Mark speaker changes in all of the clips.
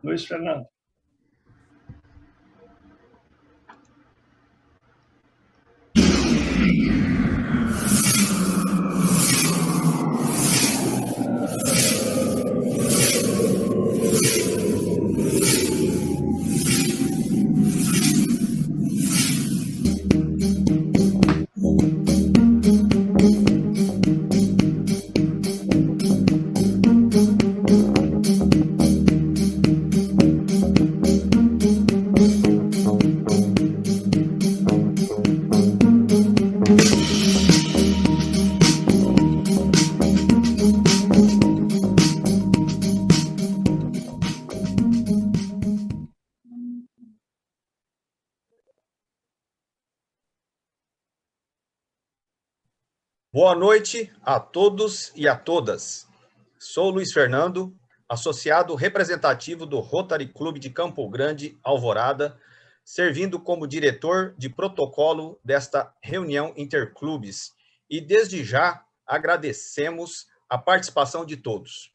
Speaker 1: Luiz Fernando.
Speaker 2: Boa noite a todos e a todas. Sou Luiz Fernando, associado representativo do Rotary Clube de Campo Grande, Alvorada, servindo como diretor de protocolo desta reunião interclubes. E desde já agradecemos a participação de todos.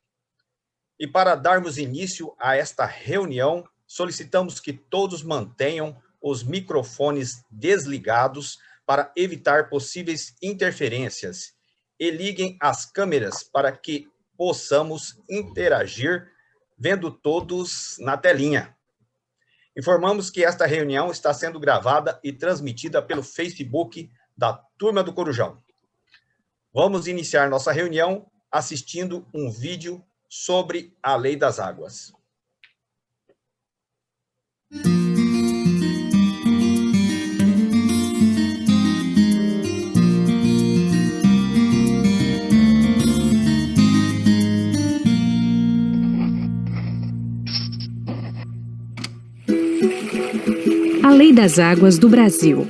Speaker 2: E para darmos início a esta reunião, solicitamos que todos mantenham os microfones desligados para evitar possíveis interferências e liguem as câmeras para que possamos interagir vendo todos na telinha. Informamos que esta reunião está sendo gravada e transmitida pelo Facebook da Turma do Corujão. Vamos iniciar nossa reunião assistindo um vídeo sobre a Lei das Águas.
Speaker 3: A Lei das Águas do Brasil.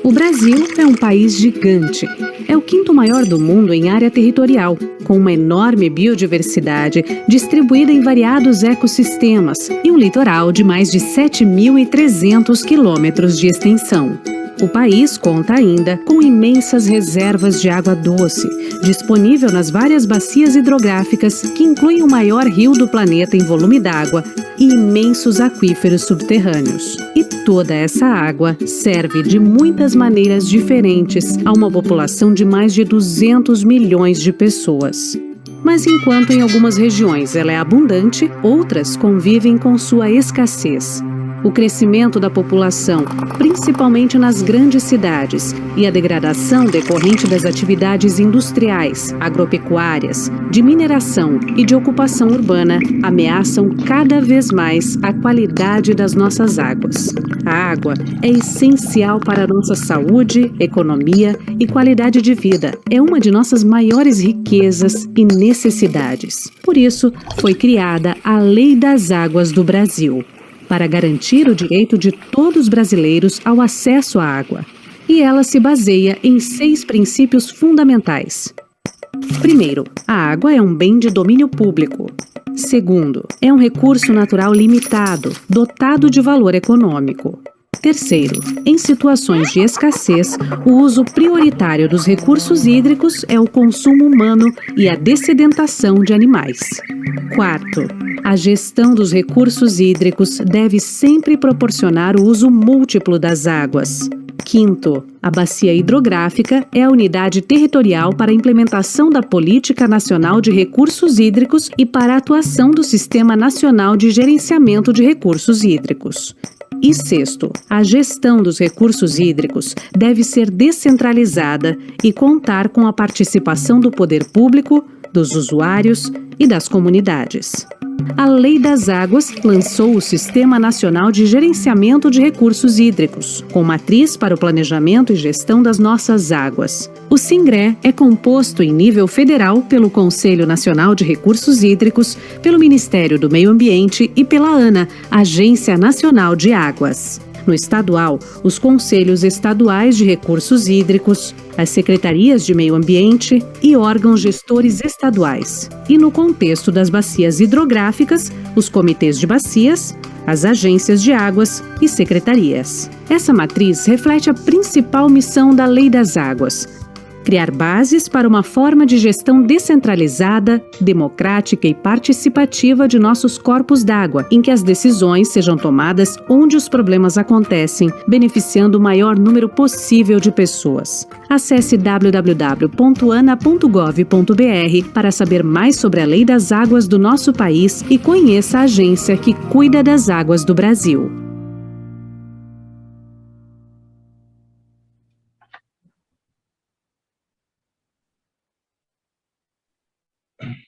Speaker 3: O Brasil é um país gigante. É o quinto maior do mundo em área territorial, com uma enorme biodiversidade distribuída em variados ecossistemas e um litoral de mais de 7.300 quilômetros de extensão. O país conta ainda com imensas reservas de água doce, disponível nas várias bacias hidrográficas que incluem o maior rio do planeta em volume d'água e imensos aquíferos subterrâneos. E toda essa água serve de muitas maneiras diferentes a uma população de mais de 200 milhões de pessoas. Mas enquanto em algumas regiões ela é abundante, outras convivem com sua escassez. O crescimento da população, principalmente nas grandes cidades, e a degradação decorrente das atividades industriais, agropecuárias, de mineração e de ocupação urbana ameaçam cada vez mais a qualidade das nossas águas. A água é essencial para a nossa saúde, economia e qualidade de vida. É uma de nossas maiores riquezas e necessidades. Por isso, foi criada a Lei das Águas do Brasil, para garantir o direito de todos os brasileiros ao acesso à água. E ela se baseia em 6 princípios fundamentais. Primeiro, a água é um bem de domínio público. Segundo, é um recurso natural limitado, dotado de valor econômico. Terceiro, em situações de escassez, o uso prioritário dos recursos hídricos é o consumo humano e a dessedentação de animais. Quarto, a gestão dos recursos hídricos deve sempre proporcionar o uso múltiplo das águas. Quinto, a bacia hidrográfica é a unidade territorial para a implementação da Política Nacional de Recursos Hídricos e para a atuação do Sistema Nacional de Gerenciamento de Recursos Hídricos. E sexto, a gestão dos recursos hídricos deve ser descentralizada e contar com a participação do poder público, dos usuários e das comunidades. A Lei das Águas lançou o Sistema Nacional de Gerenciamento de Recursos Hídricos, com matriz para o planejamento e gestão das nossas águas. O SINGRÉ é composto em nível federal pelo Conselho Nacional de Recursos Hídricos, pelo Ministério do Meio Ambiente e pela ANA, Agência Nacional de Águas. No estadual, os Conselhos Estaduais de Recursos Hídricos, as Secretarias de Meio Ambiente e órgãos gestores estaduais. E no contexto das bacias hidrográficas, os comitês de bacias, as agências de águas e secretarias. Essa matriz reflete a principal missão da Lei das Águas: criar bases para uma forma de gestão descentralizada, democrática e participativa de nossos corpos d'água, em que as decisões sejam tomadas onde os problemas acontecem, beneficiando o maior número possível de pessoas. Acesse www.ana.gov.br para saber mais sobre a Lei das Águas do nosso país e conheça a agência que cuida das águas do Brasil.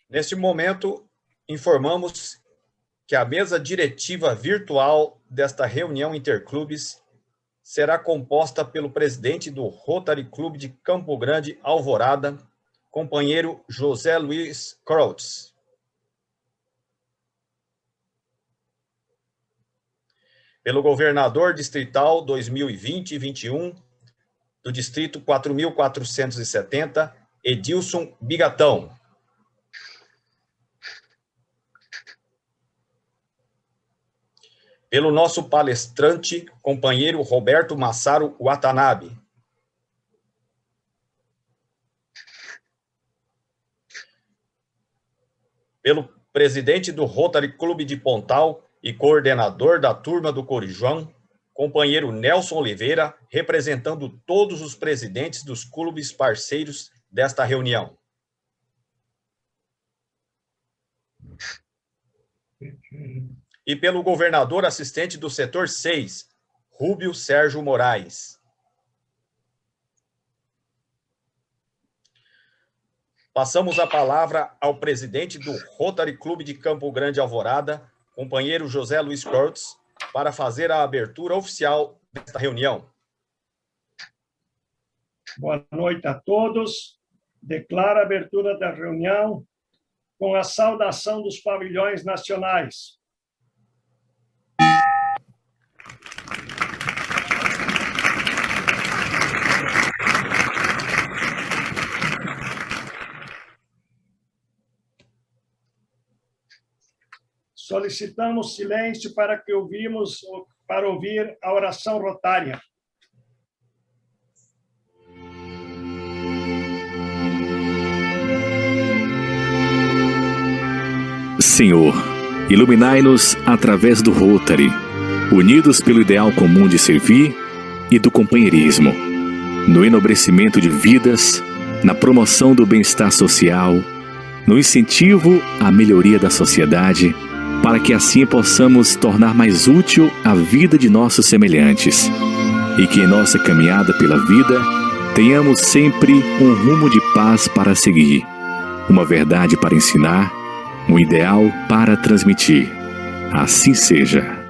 Speaker 2: Neste momento, informamos que a mesa diretiva virtual desta reunião interclubes será composta pelo presidente do Rotary Clube de Campo Grande, Alvorada, companheiro José Luiz Kreutz. Pelo governador distrital 2020-21 do distrito 4.470, Edilson Bigatão. Pelo nosso palestrante, companheiro Roberto Massaro Watanabe. Pelo presidente do Rotary Clube de Pontal e coordenador da turma do Corijão, companheiro Nelson Oliveira, representando todos os presidentes dos clubes parceiros desta reunião. E pelo governador assistente do setor 6, Rúbio Sérgio Moraes. Passamos a palavra ao presidente do Rotary Clube de Campo Grande Alvorada, companheiro José Luiz Kreutz, para fazer a abertura oficial desta reunião.
Speaker 1: Boa noite a todos. Declaro a abertura da reunião com a saudação dos pavilhões nacionais. Solicitamos silêncio para ouvir a oração rotária.
Speaker 4: Senhor, iluminai-nos através do Rotary, unidos pelo ideal comum de servir e do companheirismo, no enobrecimento de vidas, na promoção do bem-estar social, no incentivo à melhoria da sociedade, para que assim possamos tornar mais útil a vida de nossos semelhantes e que em nossa caminhada pela vida tenhamos sempre um rumo de paz para seguir, uma verdade para ensinar, um ideal para transmitir. Assim seja.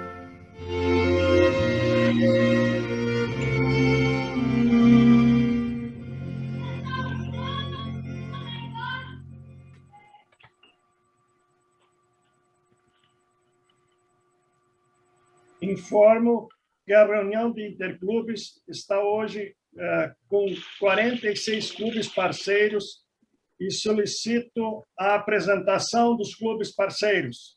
Speaker 1: Informo que a reunião de interclubes está hoje com 46 clubes parceiros e solicito a apresentação dos clubes parceiros.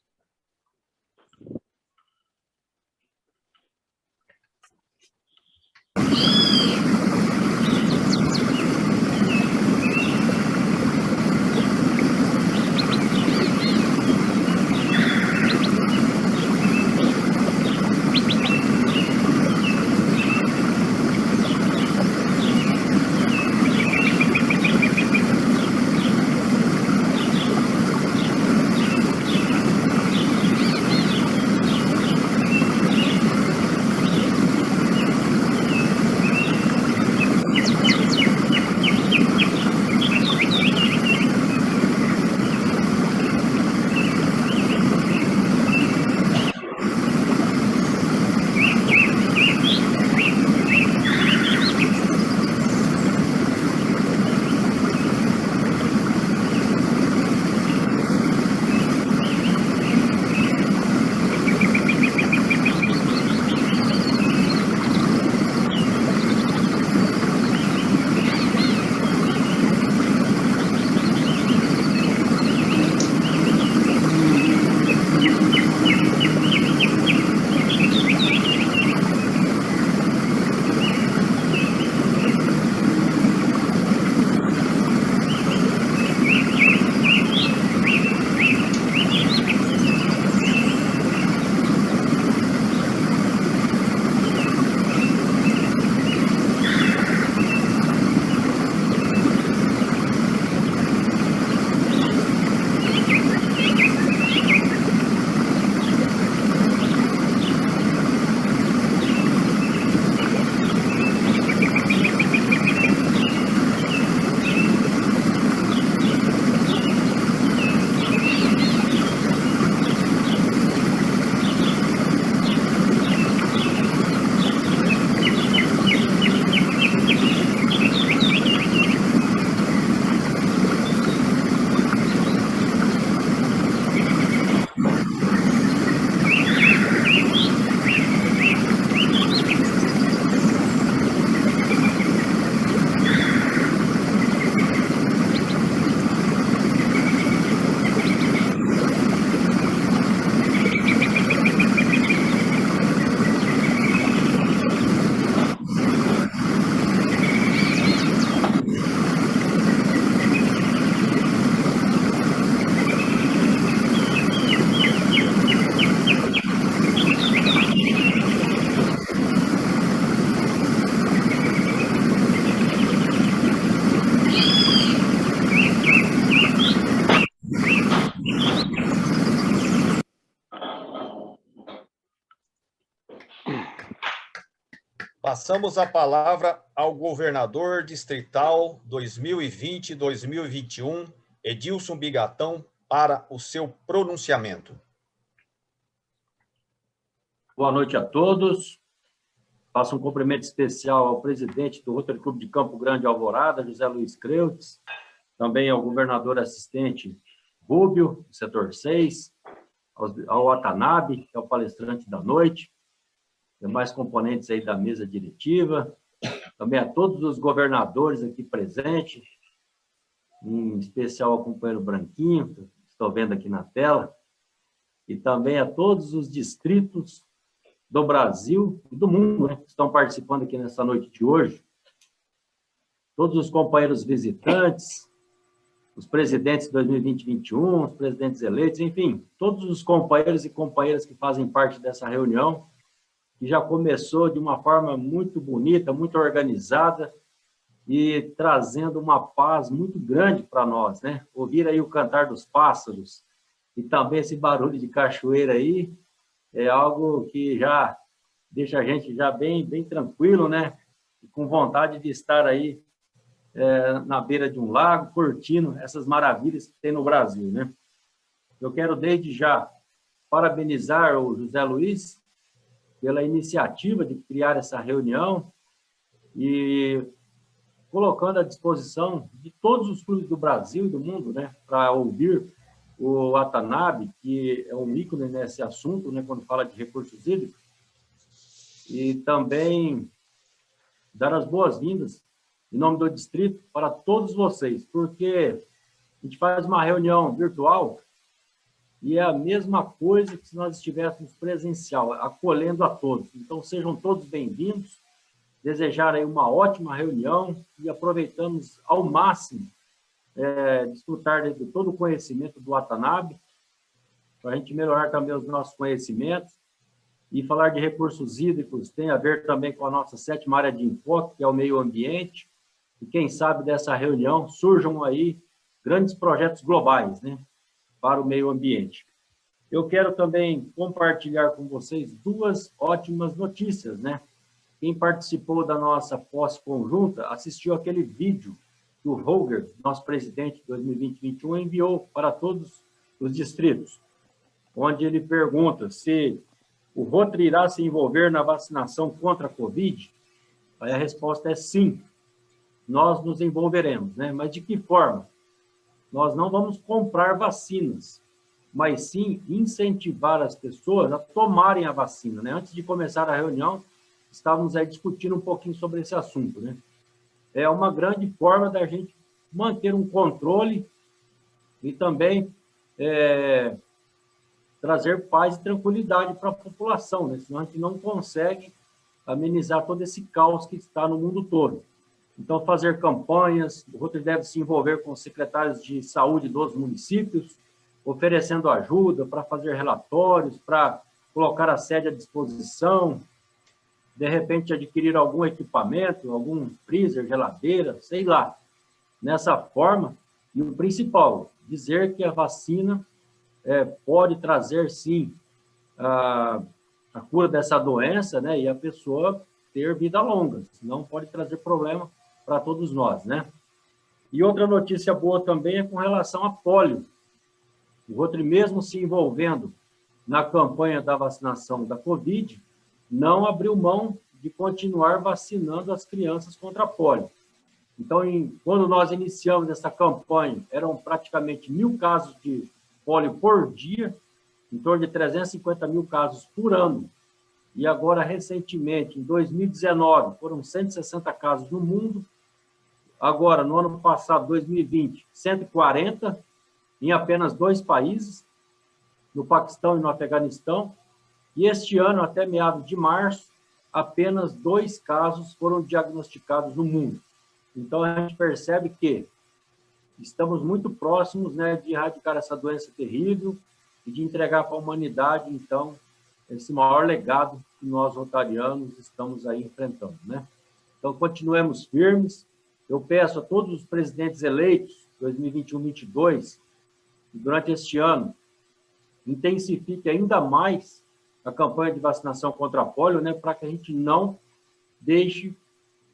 Speaker 2: Passamos a palavra ao governador distrital 2020-2021, Edilson Bigatão, para o seu pronunciamento.
Speaker 5: Boa noite a todos. Faço um cumprimento especial ao presidente do Rotary Clube de Campo Grande Alvorada, José Luiz Creutz, também ao governador assistente Rúbio, setor 6, ao Watanabe, que é o palestrante da noite, demais componentes aí da mesa diretiva, também a todos os governadores aqui presentes, em especial ao companheiro Branquinho, que estou vendo aqui na tela, e também a todos os distritos do Brasil e do mundo, né, que estão participando aqui nessa noite de hoje, todos os companheiros visitantes, os presidentes de 2020-21, os presidentes eleitos, enfim, todos os companheiros e companheiras que fazem parte dessa reunião, que já começou de uma forma muito bonita, muito organizada e trazendo uma paz muito grande para nós, né? Ouvir aí o cantar dos pássaros e também esse barulho de cachoeira aí é algo que já deixa a gente já bem tranquilo, né? E com vontade de estar aí na beira de um lago, curtindo essas maravilhas que tem no Brasil, né? Eu quero desde já parabenizar o José Luiz pela iniciativa de criar essa reunião e colocando à disposição de todos os clubes do Brasil e do mundo, né, para ouvir o Watanabe, que é um ícone nesse assunto, né, quando fala de recursos hídricos, e também dar as boas-vindas, em nome do distrito, para todos vocês, porque a gente faz uma reunião virtual e é a mesma coisa que se nós estivéssemos presencial, acolhendo a todos. Então, sejam todos bem-vindos, desejar aí uma ótima reunião e aproveitamos ao máximo desfrutar de todo o conhecimento do Watanabe, para a gente melhorar também os nossos conhecimentos. E falar de recursos hídricos tem a ver também com a nossa 7ª área de enfoque, que é o meio ambiente, e quem sabe dessa reunião surjam aí grandes projetos globais, né, para o meio ambiente. Eu quero também compartilhar com vocês 2 ótimas notícias, né? Quem participou da nossa posse conjunta assistiu aquele vídeo que o Holger, nosso presidente de 2020-21, enviou para todos os distritos, onde ele pergunta se o Rotary irá se envolver na vacinação contra a Covid. Aí a resposta é sim, nós nos envolveremos, né? Mas de que forma? Nós não vamos comprar vacinas, mas sim incentivar as pessoas a tomarem a vacina, né? Antes de começar a reunião, estávamos aí discutindo um pouquinho sobre esse assunto, né? É uma grande forma da gente manter um controle e também trazer paz e tranquilidade para a população, né? Senão a gente não consegue amenizar todo esse caos que está no mundo todo. Então, fazer campanhas, o Rotary deve se envolver com os secretários de saúde dos municípios, oferecendo ajuda para fazer relatórios, para colocar a sede à disposição, de repente adquirir algum equipamento, algum freezer, geladeira, sei lá. Nessa forma, e o principal, dizer que a vacina pode trazer, sim, a cura dessa doença, né, e a pessoa ter vida longa, senão pode trazer problema para todos nós, né? E outra notícia boa também é com relação à polio. O Rotary, mesmo se envolvendo na campanha da vacinação da Covid, não abriu mão de continuar vacinando as crianças contra a polio. Então, quando nós iniciamos essa campanha, eram praticamente 1.000 casos de polio por dia, em torno de 350 mil casos por ano. E agora, recentemente, em 2019, foram 160 casos no mundo. Agora, no ano passado, 2020, 140, em apenas 2 países, no Paquistão e no Afeganistão. E este ano, até meados de março, apenas 2 casos foram diagnosticados no mundo. Então, a gente percebe que estamos muito próximos, né, de erradicar essa doença terrível e de entregar para a humanidade, então, esse maior legado que nós, rotarianos, estamos aí enfrentando, né? Então, continuemos firmes. Eu peço a todos os presidentes eleitos, 2021-22, que durante este ano intensifique ainda mais a campanha de vacinação contra a polio, né, para que a gente não deixe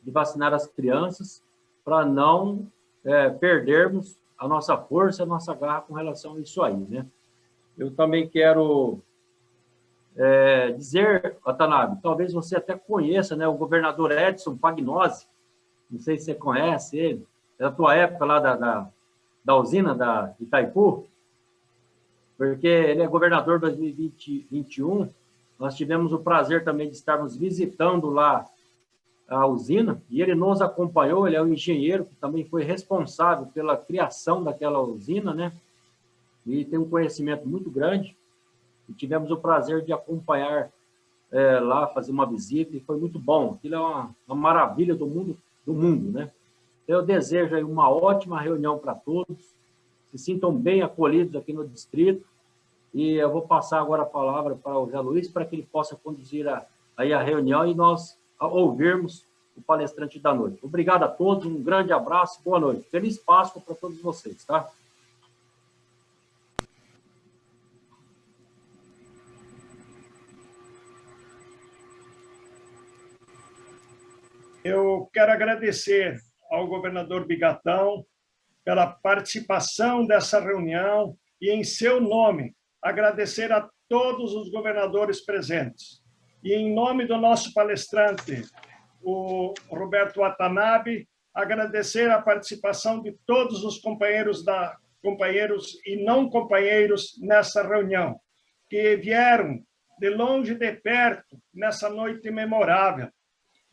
Speaker 5: de vacinar as crianças para não perdermos a nossa força, a nossa garra com relação a isso aí, né? Eu também quero dizer, Watanabe, talvez você até conheça, né, o governador Edson Pagnozzi, não sei se você conhece ele, é da tua época lá da usina da Itaipu, porque ele é governador 2020-2021, nós tivemos o prazer também de estarmos visitando lá a usina, e ele nos acompanhou, ele é um engenheiro que também foi responsável pela criação daquela usina, né? E tem um conhecimento muito grande, e tivemos o prazer de acompanhar lá, fazer uma visita, e foi muito bom. Aquilo é uma maravilha do mundo, né? Eu desejo aí uma ótima reunião para todos, se sintam bem acolhidos aqui no distrito, e eu vou passar agora a palavra para o Zé Luiz, para que ele possa conduzir aí a reunião e nós ouvirmos o palestrante da noite. Obrigado a todos, um grande abraço, boa noite. Feliz Páscoa para todos vocês, tá?
Speaker 1: Eu quero agradecer ao governador Bigatão pela participação dessa reunião e, em seu nome, agradecer a todos os governadores presentes. E, em nome do nosso palestrante, o Roberto Watanabe, agradecer a participação de todos os companheiros e não companheiros nessa reunião, que vieram de longe e de perto nessa noite memorável.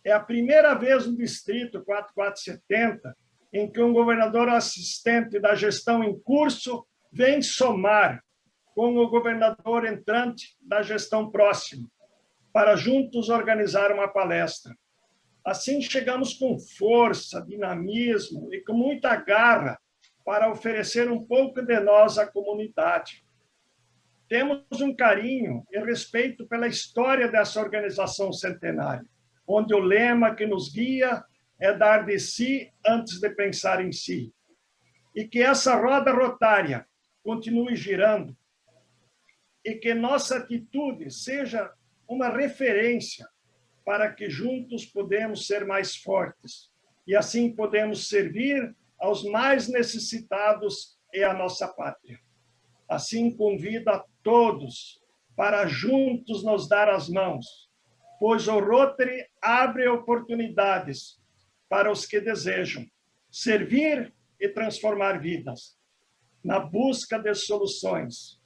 Speaker 1: É a primeira vez no Distrito 4470 em que um governador assistente da gestão em curso vem somar com o governador entrante da gestão próxima, para juntos organizar uma palestra. Assim, chegamos com força, dinamismo e com muita garra para oferecer um pouco de nós à comunidade. Temos um carinho e respeito pela história dessa organização centenária, onde o lema que nos guia é dar de si antes de pensar em si. E que essa roda rotária continue girando e que nossa atitude seja uma referência para que juntos podemos ser mais fortes e assim podemos servir aos mais necessitados e à nossa pátria. Assim, convido a todos para juntos nos dar as mãos, pois o Rotary abre oportunidades para os que desejam servir e transformar vidas, na busca de soluções,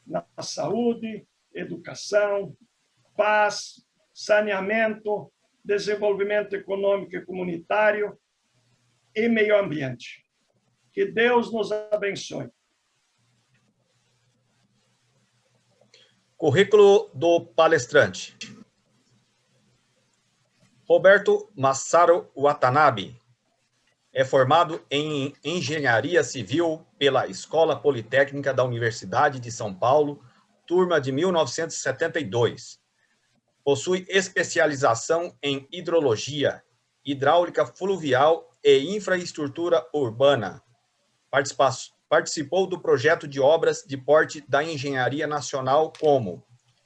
Speaker 1: na saúde, educação, paz, saneamento, desenvolvimento econômico e comunitário e meio ambiente. Que Deus nos abençoe.
Speaker 2: Currículo do palestrante. Roberto Massaro Watanabe é formado em Engenharia Civil pela Escola Politécnica da Universidade de São Paulo, turma de 1972. Possui especialização em hidrologia, hidráulica fluvial e infraestrutura urbana. Participou do projeto de obras de porte da Engenharia Nacional como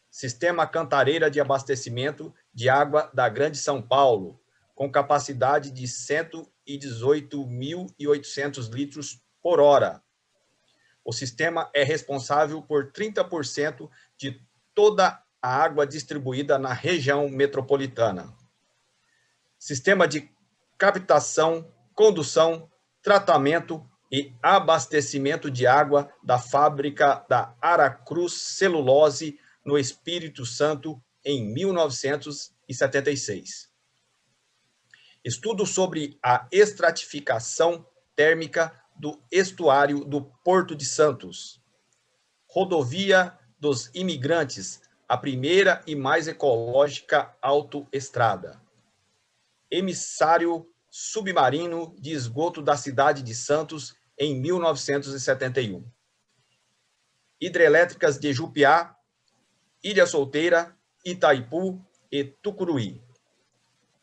Speaker 2: Sistema Cantareira de Abastecimento de Água da Grande São Paulo, com capacidade de 118.800 litros por hora. O sistema é responsável por 30% de toda a água distribuída na região metropolitana. Sistema de captação, condução, tratamento e abastecimento de água da fábrica da Aracruz Celulose, no Espírito Santo, em 1976. Estudo sobre a estratificação térmica do estuário do Porto de Santos. Rodovia dos Imigrantes, a primeira e mais ecológica autoestrada. Emissário submarino de esgoto da cidade de Santos, em 1971. Hidrelétricas de Jupiá, Ilha Solteira, Itaipu e Tucuruí.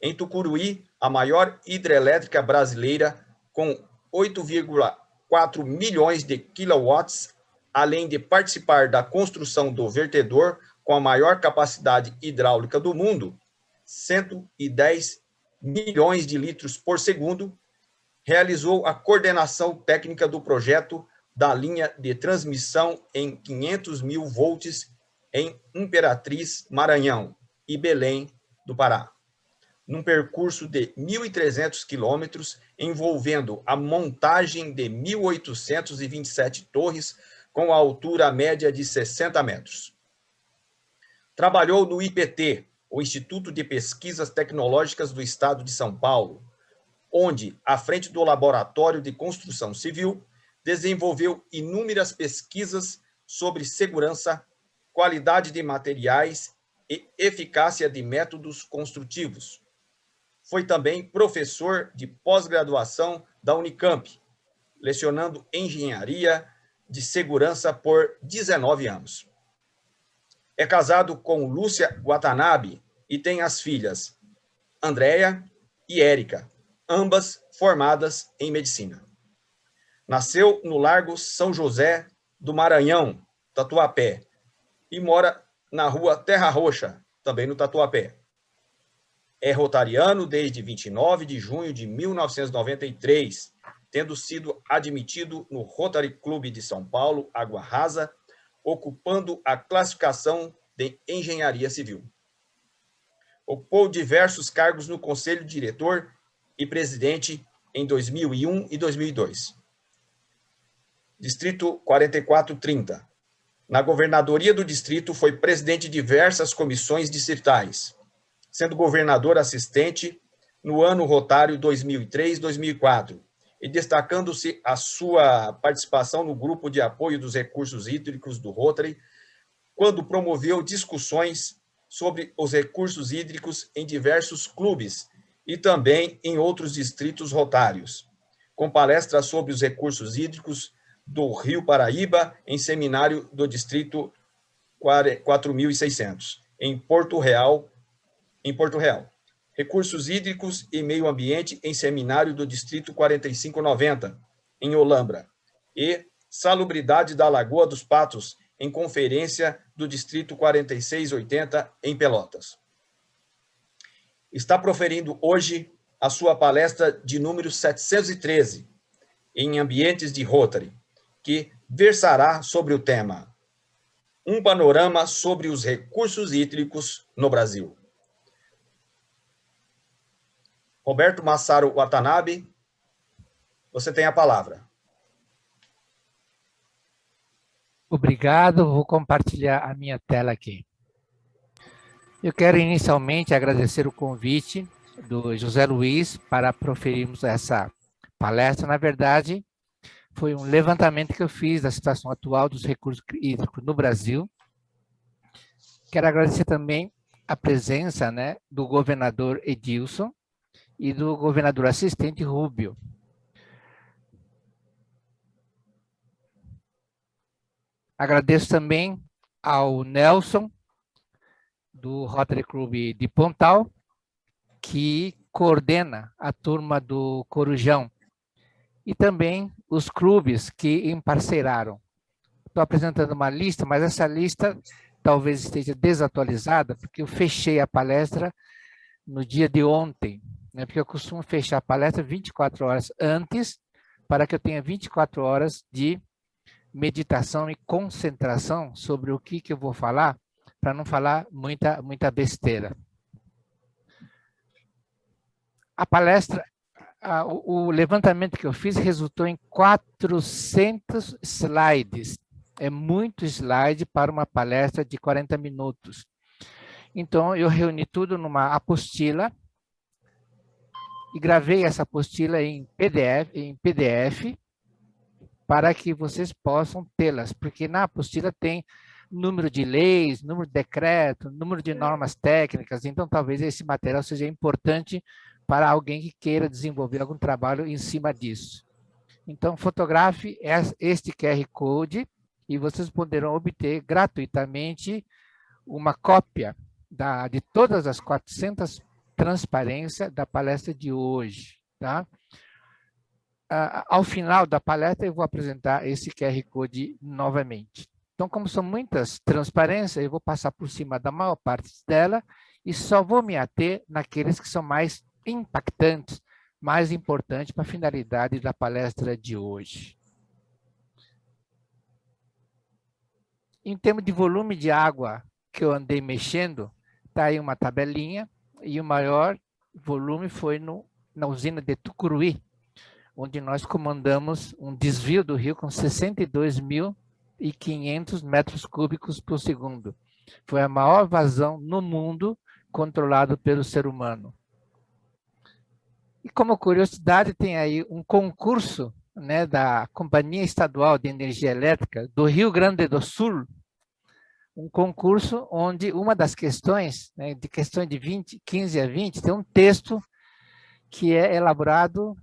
Speaker 2: Em Tucuruí, a maior hidrelétrica brasileira, com 8,4 milhões de quilowatts, além de participar da construção do vertedor com a maior capacidade hidráulica do mundo, 110 milhões de litros por segundo, realizou a coordenação técnica do projeto da linha de transmissão em 500 mil volts em Imperatriz, Maranhão e Belém do Pará, num percurso de 1.300 quilômetros, envolvendo a montagem de 1.827 torres com a altura média de 60 metros. Trabalhou no IPT, o Instituto de Pesquisas Tecnológicas do Estado de São Paulo, onde, à frente do Laboratório de Construção Civil, desenvolveu inúmeras pesquisas sobre segurança, qualidade de materiais e eficácia de métodos construtivos. Foi também professor de pós-graduação da Unicamp, lecionando engenharia de segurança por 19 anos. É casado com Lúcia Watanabe e tem as filhas Andréia e Érica, ambas formadas em medicina. Nasceu no Largo São José do Maranhão, Tatuapé, e mora na rua Terra Roxa, também no Tatuapé. É rotariano desde 29 de junho de 1993, tendo sido admitido no Rotary Clube de São Paulo, Água Rasa, ocupando a classificação de Engenharia Civil. Ocupou diversos cargos no Conselho Diretor e Presidente em 2001 e 2002. Distrito 4430. Na Governadoria do Distrito, foi presidente de diversas comissões distritais, sendo governador assistente no ano rotário 2003-2004, e destacando-se a sua participação no Grupo de Apoio dos Recursos Hídricos do Rotary, quando promoveu discussões sobre os recursos hídricos em diversos clubes e também em outros distritos rotários, com palestras sobre os recursos hídricos do Rio Paraíba em seminário do Distrito 4600, em Porto Real, Recursos Hídricos e Meio Ambiente em seminário do Distrito 4590, em Olambra, e Salubridade da Lagoa dos Patos, em conferência do Distrito 4680, em Pelotas. Está proferindo hoje a sua palestra de número 713, em ambientes de Rotary, que versará sobre o tema Um panorama sobre os recursos hídricos no Brasil. Roberto Massaro Watanabe, você tem a palavra.
Speaker 6: Obrigado, vou compartilhar a minha tela aqui. Eu quero inicialmente agradecer o convite do José Luiz para proferirmos essa palestra. Na verdade, foi um levantamento que eu fiz da situação atual dos recursos hídricos no Brasil. Quero agradecer também a presença, do governador Edilson e do governador assistente Rubio. Agradeço também ao Nelson, do Rotary Clube de Pontal, que coordena a turma do Corujão, e também os clubes que emparceiraram. Estou apresentando uma lista, mas essa lista talvez esteja desatualizada, porque eu fechei a palestra no dia de ontem, porque eu costumo fechar a palestra 24 horas antes, para que eu tenha 24 horas de meditação e concentração sobre o que eu vou falar, para não falar muita besteira. A palestra, o levantamento que eu fiz resultou em 400 slides. É muito slide para uma palestra de 40 minutos. Então, eu reuni tudo numa apostila e gravei essa apostila em PDF para que vocês possam tê-las, porque na apostila tem número de leis, número de decreto, número de normas técnicas, então talvez esse material seja importante para alguém que queira desenvolver algum trabalho em cima disso. Então, fotografe este QR Code e vocês poderão obter gratuitamente uma cópia de todas as 400 transparências da palestra de hoje, tá? Ao final da palestra, eu vou apresentar esse QR Code novamente. Então, como são muitas transparências, eu vou passar por cima da maior parte dela e só vou me ater naqueles que são mais impactantes, mais importantes para a finalidade da palestra de hoje. Em termos de volume de água que eu andei mexendo, está aí uma tabelinha, e o maior volume foi na usina de Tucuruí, onde nós comandamos um desvio do rio com 62.500 metros cúbicos por segundo. Foi a maior vazão no mundo controlado pelo ser humano. E como curiosidade, tem aí um concurso, né, da Companhia Estadual de Energia Elétrica do Rio Grande do Sul, um concurso onde uma das questões, né, de questões de 15 a 20, tem um texto que é elaborado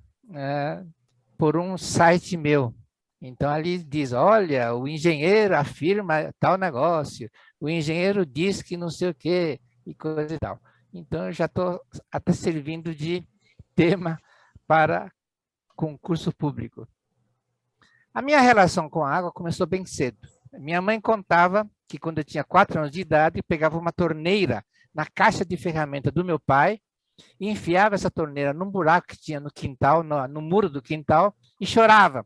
Speaker 6: por um site meu. Então, ali diz, olha, o engenheiro afirma tal negócio, o engenheiro diz que não sei o quê, e coisa e tal. Então, eu já estou até servindo de tema para concurso público. A minha relação com a água começou bem cedo. Minha mãe contava que quando eu tinha 4 anos de idade, pegava uma torneira na caixa de ferramenta do meu pai e enfiava essa torneira num buraco que tinha no quintal, no muro do quintal, e chorava.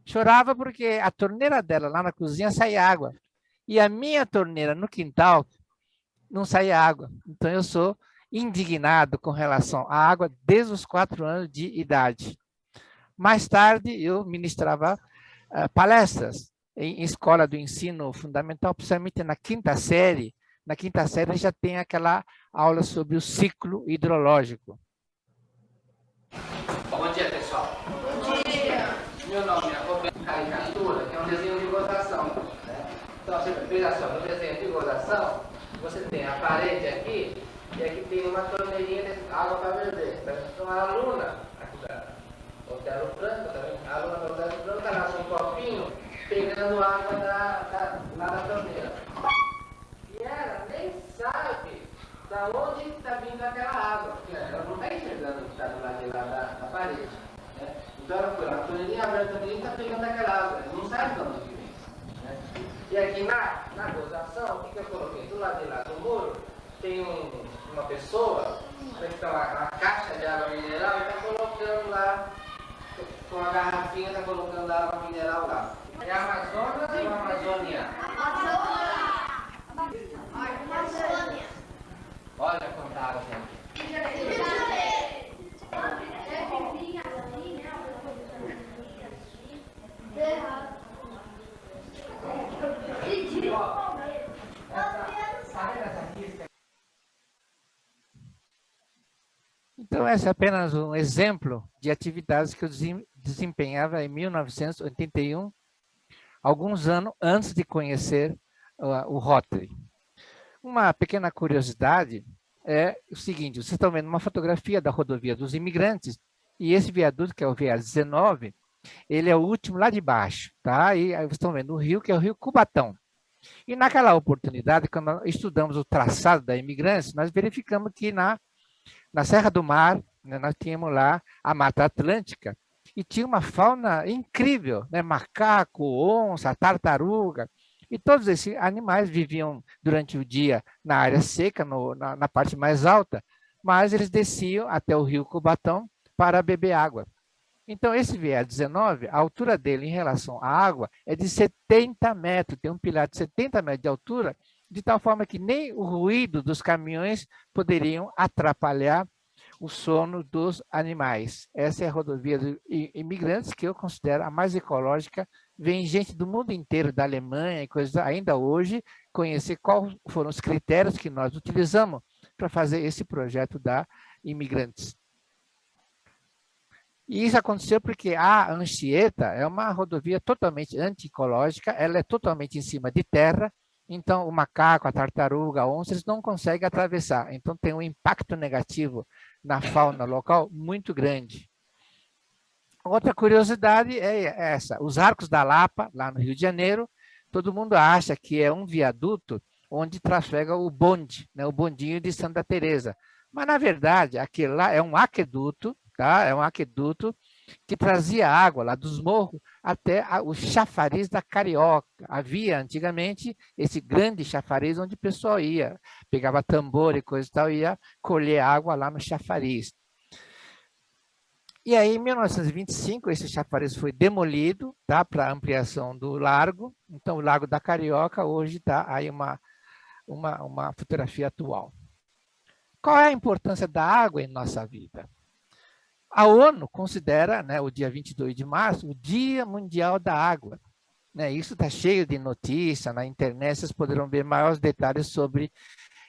Speaker 6: Chorava porque a torneira dela lá na cozinha saía água. E a minha torneira no quintal não saía água. Então eu sou indignado com relação à água desde os 4 anos de idade. Mais tarde eu ministrava palestras em escola do ensino fundamental, principalmente na quinta série. Na quinta série já tem aquela aula sobre o ciclo hidrológico.
Speaker 7: Bom dia, pessoal. Bom dia. Meu nome é Roberto Caricatura, que é um desenho de gozação. Né? Então, veja só, no desenho de gozação, você tem a parede aqui, e aqui tem uma torneirinha de água para beber. Então, a aluna, aqui da Otelo Franco, a aluna do Otelo Franco está lá com um copinho, pegando água lá da torneira. E ela nem sabe da onde está vindo aquela água, porque ela não está enxergando o que está do lado de lá da parede. Né? Então ela foi lá, a torneirinha aberta ali e está pegando aquela água, ela não sabe de onde que vem. Né? E aqui na gozação, o que eu coloquei? Do lado de lá do muro, tem uma pessoa, então a caixa de água mineral, e está colocando lá, com a garrafinha, está colocando a água mineral lá. É Amazonas ou Amazônia? Amazônia. Olha quanta água tem aqui.
Speaker 6: Então, esse é apenas um exemplo de atividades que eu desempenhava em 1981, alguns anos antes de conhecer o Rotary. Uma pequena curiosidade é o seguinte, vocês estão vendo uma fotografia da rodovia dos imigrantes, e esse viaduto, que é o VA-19, ele é o último lá de baixo, tá? E aí vocês estão vendo o rio, que é o rio Cubatão. E naquela oportunidade, quando nós estudamos o traçado da imigrantes, nós verificamos que na Serra do Mar, né, nós tínhamos lá a Mata Atlântica, e tinha uma fauna incrível, né? Macaco, onça, tartaruga, e todos esses animais viviam durante o dia na área seca, na parte mais alta, mas eles desciam até o rio Cubatão para beber água. Então, esse VA-19, a altura dele em relação à água é de 70 metros, tem um pilar de 70 metros de altura, de tal forma que nem o ruído dos caminhões poderiam atrapalhar o sono dos animais. Essa é a rodovia dos imigrantes, que eu considero a mais ecológica. Vem gente do mundo inteiro, da Alemanha e coisas, ainda hoje, conhecer quais foram os critérios que nós utilizamos para fazer esse projeto da Imigrantes. E isso aconteceu porque a Anchieta é uma rodovia totalmente antiecológica, ela é totalmente em cima de terra, então o macaco, a tartaruga, a onça, eles não conseguem atravessar. Então tem um impacto negativo na fauna local muito grande. Outra curiosidade é essa, os Arcos da Lapa, lá no Rio de Janeiro, todo mundo acha que é um viaduto onde trafega o bonde, né, o bondinho de Santa Teresa. Mas, na verdade, aquele lá é um aqueduto, tá? É um aqueduto que trazia água lá dos morros até o chafariz da Carioca. Havia antigamente esse grande chafariz onde o pessoal ia, pegava tambor e coisa e tal, ia colher água lá no chafariz. E aí, em 1925, esse chafariz foi demolido, tá, para ampliação do largo. Então, o Lago da Carioca hoje está aí uma fotografia atual. Qual é a importância da água em nossa vida? A ONU considera, né, o dia 22 de março o Dia Mundial da Água. Né, isso está cheio de notícia na internet, vocês poderão ver maiores detalhes sobre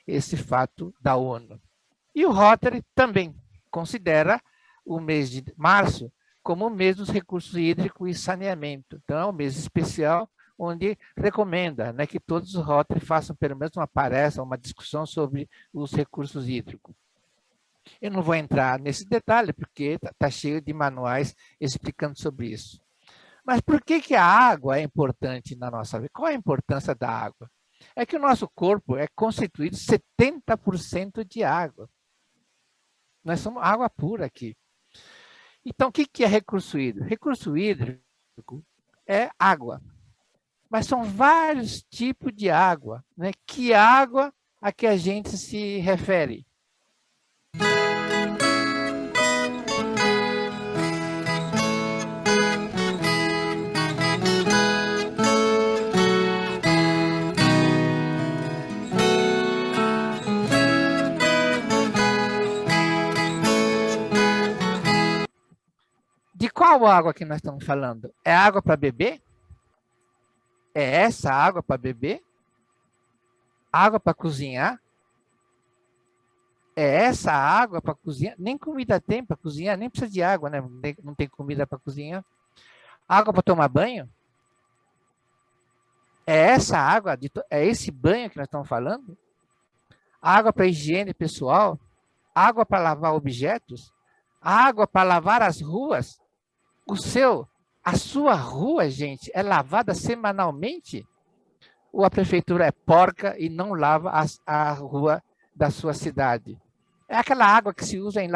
Speaker 6: esse fato da ONU. E o Rotary também considera o mês de março como o mês dos recursos hídricos e saneamento. Então, é um mês especial onde recomenda, né, que todos os Rotary façam pelo menos uma palestra, uma discussão sobre os recursos hídricos. Eu não vou entrar nesse detalhe, porque está cheio de manuais explicando sobre isso. Mas por que a água é importante na nossa vida? Qual é a importância da água? É que o nosso corpo é constituído 70% de água. Nós somos água pura aqui. Então, o que é recurso hídrico? Recurso hídrico é água. Mas são vários tipos de água. Né? Que água a que a gente se refere? De qual água que nós estamos falando? É água para beber? É essa água para beber? Água para cozinhar? É essa água para cozinhar? Nem comida tem para cozinhar, nem precisa de água, né? Não tem comida para cozinhar. Água para tomar banho? É essa água, é esse banho que nós estamos falando? Água para higiene pessoal? Água para lavar objetos? Água para lavar as ruas? A sua rua, gente, é lavada semanalmente? Ou a prefeitura é porca e não lava a rua da sua cidade? É aquela água que se usa em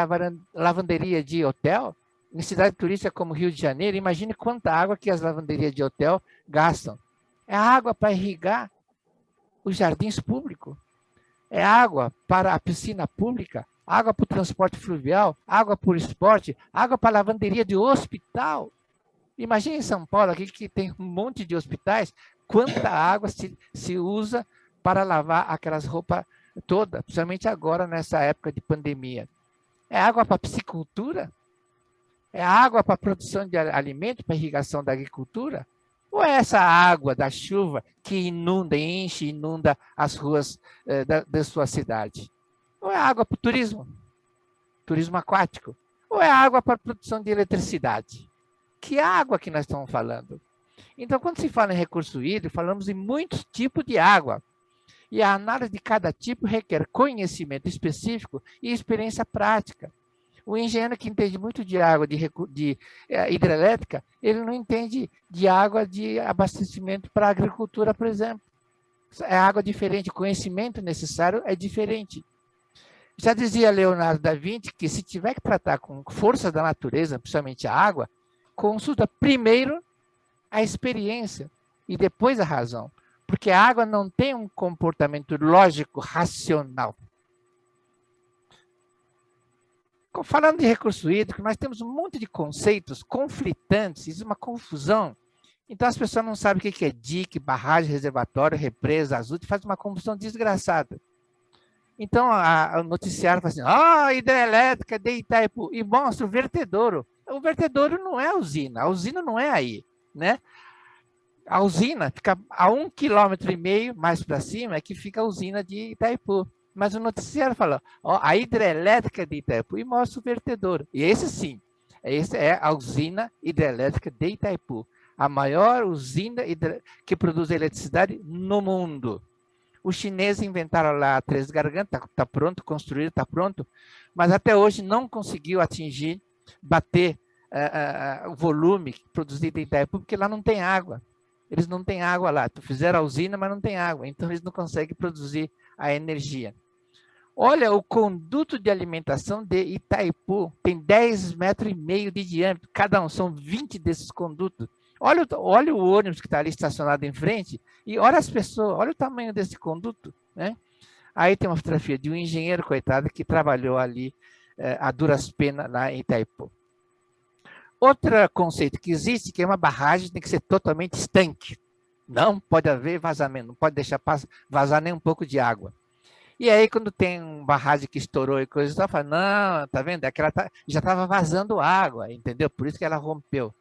Speaker 6: lavanderia de hotel, em cidade turística como Rio de Janeiro. Imagine quanta água que as lavanderias de hotel gastam. É água para irrigar os jardins públicos. É água para a piscina pública. Água para o transporte fluvial, água para o esporte, água para a lavanderia de hospital. Imagine em São Paulo, aqui que tem um monte de hospitais, quanta água se usa para lavar aquelas roupas todas, principalmente agora, nessa época de pandemia. É água para a piscicultura? É água para a produção de alimento, para a irrigação da agricultura? Ou é essa água da chuva que inunda as ruas da sua cidade? Ou é água para o turismo aquático? Ou é água para a produção de eletricidade? Que água que nós estamos falando? Então, quando se fala em recurso hídrico, falamos em muitos tipos de água. E a análise de cada tipo requer conhecimento específico e experiência prática. O engenheiro que entende muito de água de hidrelétrica, ele não entende de água de abastecimento para a agricultura, por exemplo. É água diferente, o conhecimento necessário é diferente. Já dizia Leonardo da Vinci que se tiver que tratar com forças da natureza, principalmente a água, consulta primeiro a experiência e depois a razão. Porque a água não tem um comportamento lógico, racional. Falando de recurso hídrico, nós temos um monte de conceitos conflitantes, isso é uma confusão. Então as pessoas não sabem o que é dique, barragem, reservatório, represa, açude, faz uma confusão desgraçada. Então, o noticiário fala assim, hidrelétrica de Itaipu, e mostra o vertedouro. O vertedouro não é a usina não é aí, né? A usina fica a 1,5 km mais para cima, é que fica a usina de Itaipu. Mas o noticiário fala, a hidrelétrica de Itaipu, e mostra o vertedouro. E esse sim, essa é a usina hidrelétrica de Itaipu, a maior usina que produz eletricidade no mundo. Os chineses inventaram lá a Três Gargantas, está pronto, construído, está pronto, mas até hoje não conseguiu bater o volume produzido em Itaipu, porque lá não tem água. Eles não têm água lá. Fizeram a usina, mas não tem água, então eles não conseguem produzir a energia. Olha, o conduto de alimentação de Itaipu tem 10,5 metros de diâmetro, cada um, são 20 desses condutos. Olha o ônibus que está ali estacionado em frente e olha as pessoas, olha o tamanho desse conduto, né? Aí tem uma fotografia de um engenheiro, coitado, que trabalhou ali a duras penas lá em Itaipu. Outro conceito que existe, que é uma barragem, tem que ser totalmente estanque. Não pode haver vazamento, não pode deixar vazar nem um pouco de água. E aí, quando tem uma barragem que estourou e coisa, você fala, não, tá vendo? É que ela já estava vazando água, entendeu? Por isso que ela rompeu.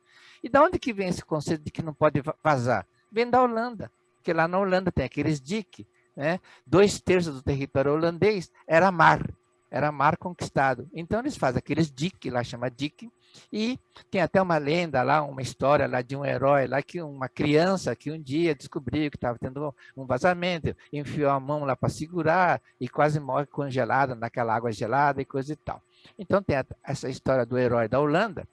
Speaker 6: E de onde que vem esse conceito de que não pode vazar? Vem da Holanda, porque lá na Holanda tem aqueles diques, né? 2/3 do território holandês era mar conquistado. Então, eles fazem aqueles diques, lá chama dique, e tem até uma lenda lá, uma história lá de um herói lá, que uma criança que um dia descobriu que estava tendo um vazamento, enfiou a mão lá para segurar e quase morre congelada naquela água gelada e coisa e tal. Então tem essa história do herói da Holanda.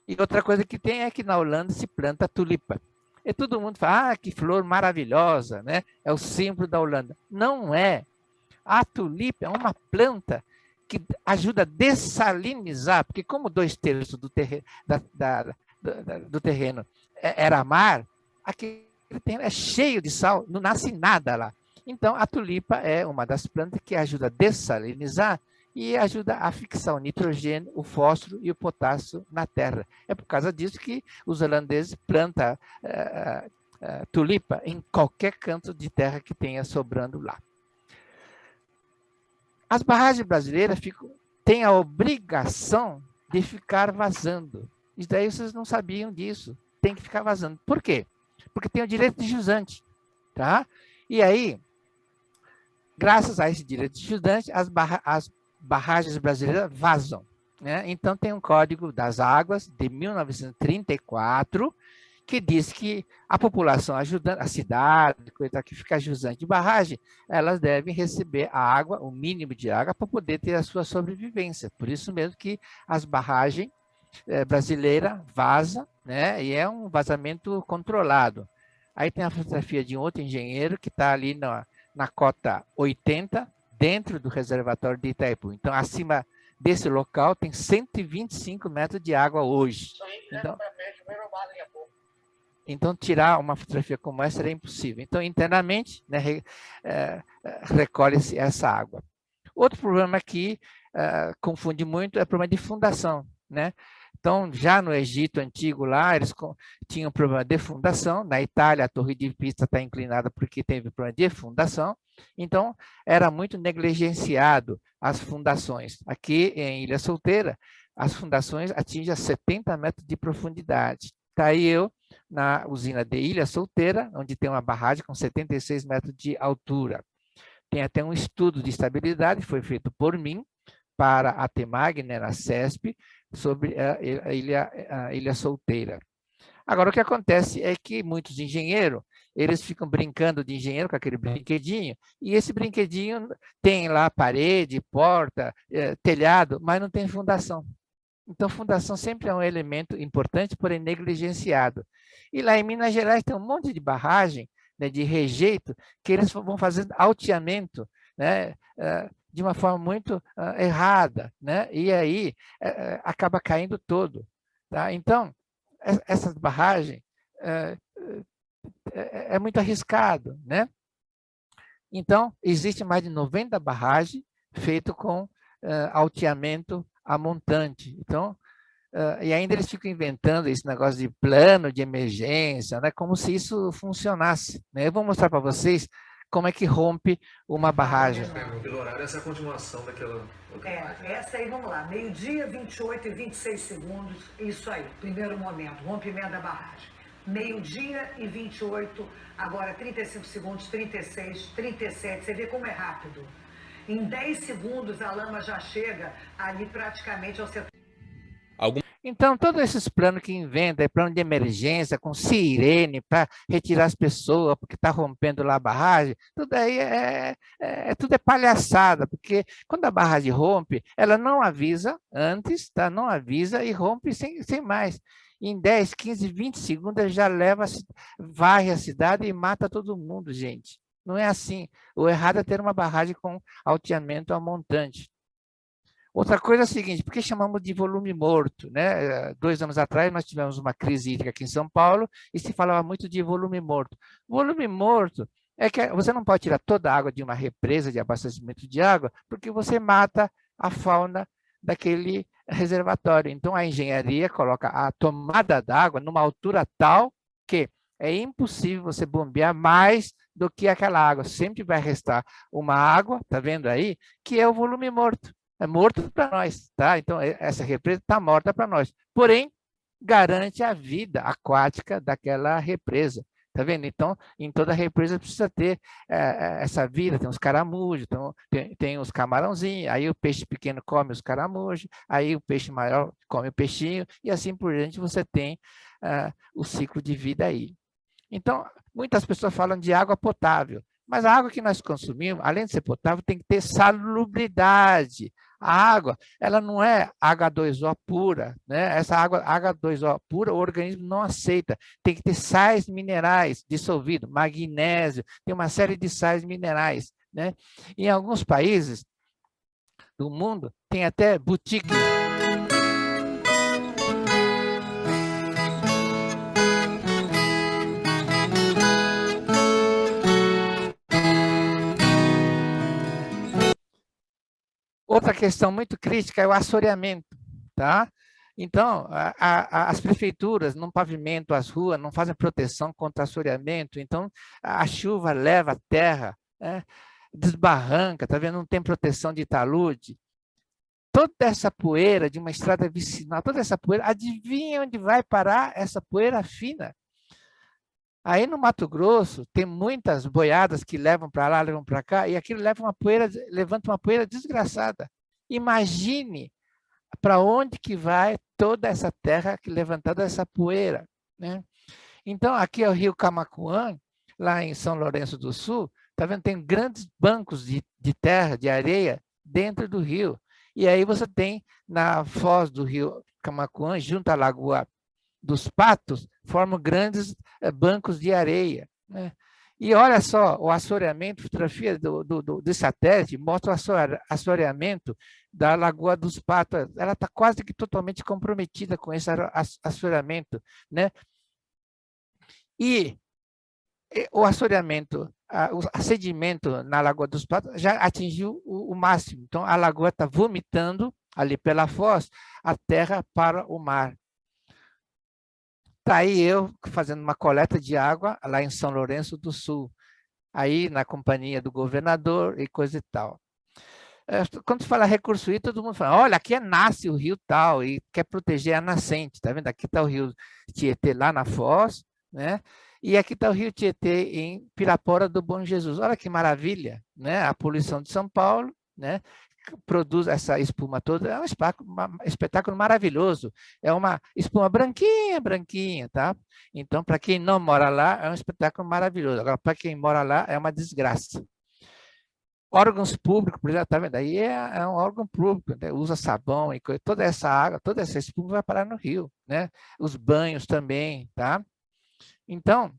Speaker 6: E outra coisa que tem é que na Holanda se planta tulipa. E todo mundo fala, que flor maravilhosa, né? É o símbolo da Holanda. Não é. A tulipa é uma planta que ajuda a dessalinizar, porque como 2/3 do terreno era mar, aquele terreno é cheio de sal, não nasce nada lá. Então, a tulipa é uma das plantas que ajuda a dessalinizar e ajuda a fixar o nitrogênio, o fósforo e o potássio na terra. É por causa disso que os holandeses plantam tulipa em qualquer canto de terra que tenha sobrando lá. As barragens brasileiras têm a obrigação de ficar vazando. Isso daí vocês não sabiam disso. Tem que ficar vazando. Por quê? Porque tem o direito de jusante. Tá? E aí, graças a esse direito de jusante, as barragens brasileiras vazam. Né? Então, tem um Código das Águas de 1934, que diz que a população ajudando, a cidade, coisa que fica jusante de barragem, elas devem receber a água, o mínimo de água, para poder ter a sua sobrevivência. Por isso mesmo que as barragens brasileiras vazam, né? E é um vazamento controlado. Aí tem a fotografia de um outro engenheiro que está ali na cota 80, dentro do reservatório de Itaipu. Então, acima desse local, tem 125 metros de água hoje. Então, tirar uma fotografia como essa era impossível. Então, internamente, né, recolhe-se essa água. Outro problema que confunde muito é o problema de fundação. Né? Então, já no Egito Antigo, lá, eles tinham problema de fundação. Na Itália, a torre de Pisa está inclinada porque teve problema de fundação. Então, era muito negligenciado as fundações. Aqui, em Ilha Solteira, as fundações atingem 70 metros de profundidade. Está aí eu, na usina de Ilha Solteira, onde tem uma barragem com 76 metros de altura. Tem até um estudo de estabilidade, foi feito por mim, para a TEMAG, né, na CESP, sobre a Ilha Solteira. Agora, o que acontece é que muitos engenheiros, eles ficam brincando de engenheiro com aquele brinquedinho, e esse brinquedinho tem lá parede, porta, telhado, mas não tem fundação. Então, fundação sempre é um elemento importante, porém negligenciado. E lá em Minas Gerais tem um monte de barragem, né, de rejeito, que eles vão fazendo alteamento, né, de uma forma muito errada, né? E aí acaba caindo todo. Tá? Então, essas barragens é muito arriscado. Né? Então, existe mais de 90 barragens feitas com alteamento a montante. Então, e ainda eles ficam inventando esse negócio de plano de emergência, né? Como se isso funcionasse. Né? Eu vou mostrar para vocês como é que rompe uma barragem.
Speaker 8: Pelo horário, essa é a continuação daquela...
Speaker 9: Essa aí, vamos lá, meio-dia, 28 e 26 segundos, isso aí, primeiro momento, rompimento da barragem. Meio-dia e 28, agora 35 segundos, 36, 37, você vê como é rápido. Em 10 segundos, a lama já chega ali praticamente ao setor.
Speaker 6: Então, todos esses planos que inventam, plano de emergência, com sirene para retirar as pessoas, porque está rompendo lá a barragem, tudo aí tudo é palhaçada, porque quando a barragem rompe, ela não avisa antes, tá? Não avisa e rompe sem mais. Em 10, 15, 20 segundos, já varre a cidade e mata todo mundo, gente. Não é assim. O errado é ter uma barragem com alteamento a montante. Outra coisa é a seguinte, por que chamamos de volume morto? Né? 2 anos atrás, nós tivemos uma crise hídrica aqui em São Paulo e se falava muito de volume morto. Volume morto é que você não pode tirar toda a água de uma represa de abastecimento de água, porque você mata a fauna daquele reservatório. Então, a engenharia coloca a tomada d'água numa altura tal que é impossível você bombear mais do que aquela água. Sempre vai restar uma água, tá vendo aí, que é o volume morto. É morto para nós, tá? Então, essa represa está morta para nós. Porém, garante a vida aquática daquela represa. Tá vendo? Então, em toda represa precisa ter essa vida. Tem os caramujos, tem os camarãozinhos, aí o peixe pequeno come os caramujos, aí o peixe maior come o peixinho, e assim por diante você tem o ciclo de vida aí. Então, muitas pessoas falam de água potável, mas a água que nós consumimos, além de ser potável, tem que ter salubridade. A água, ela não é H2O pura, né? Essa água H2O pura, o organismo não aceita. Tem que ter sais minerais dissolvidos, magnésio, tem uma série de sais minerais, né? Em alguns países do mundo, tem até boutique. Outra questão muito crítica é o assoreamento, tá? Então, as prefeituras não pavimentam as ruas, não fazem proteção contra assoreamento, então a chuva leva a terra, né? Desbarranca, tá vendo? Não tem proteção de talude. Toda essa poeira de uma estrada vicinal, toda essa poeira, adivinha onde vai parar essa poeira fina? Aí no Mato Grosso tem muitas boiadas que levam para lá, levam para cá, e aquilo levanta uma poeira desgraçada. Imagine para onde que vai toda essa terra que levantada essa poeira, né? Então aqui é o Rio Camaquã, lá em São Lourenço do Sul, tá vendo? Tem grandes bancos de terra, de areia dentro do rio. E aí você tem na foz do Rio Camaquã, junto à Lagoa dos Patos, formam grandes bancos de areia, né? E olha só, o assoreamento, fotografia do satélite, mostra o assoreamento da Lagoa dos Patos. Ela está quase que totalmente comprometida com esse assoreamento, né? E o assoreamento, o sedimento na Lagoa dos Patos já atingiu o máximo. Então, a lagoa está vomitando ali pela foz a terra para o mar. Está aí eu fazendo uma coleta de água lá em São Lourenço do Sul, aí na companhia do governador e coisa e tal. Quando se fala recurso hídrico, todo mundo fala, olha, aqui nasce o rio tal, e quer proteger a nascente, tá vendo? Aqui está o rio Tietê lá na foz, né? E aqui está o rio Tietê em Pirapora do Bom Jesus. Olha que maravilha, né? A poluição de São Paulo, né? Produz essa espuma toda, é um espetáculo maravilhoso, é uma espuma branquinha, tá? Então, para quem não mora lá, é um espetáculo maravilhoso. Agora, para quem mora lá, é uma desgraça. Órgãos públicos, por exemplo, tá vendo? Aí é um órgão público, né? Usa sabão e coisa, toda essa água, toda essa espuma vai parar no rio, né? Os banhos também, tá? Então,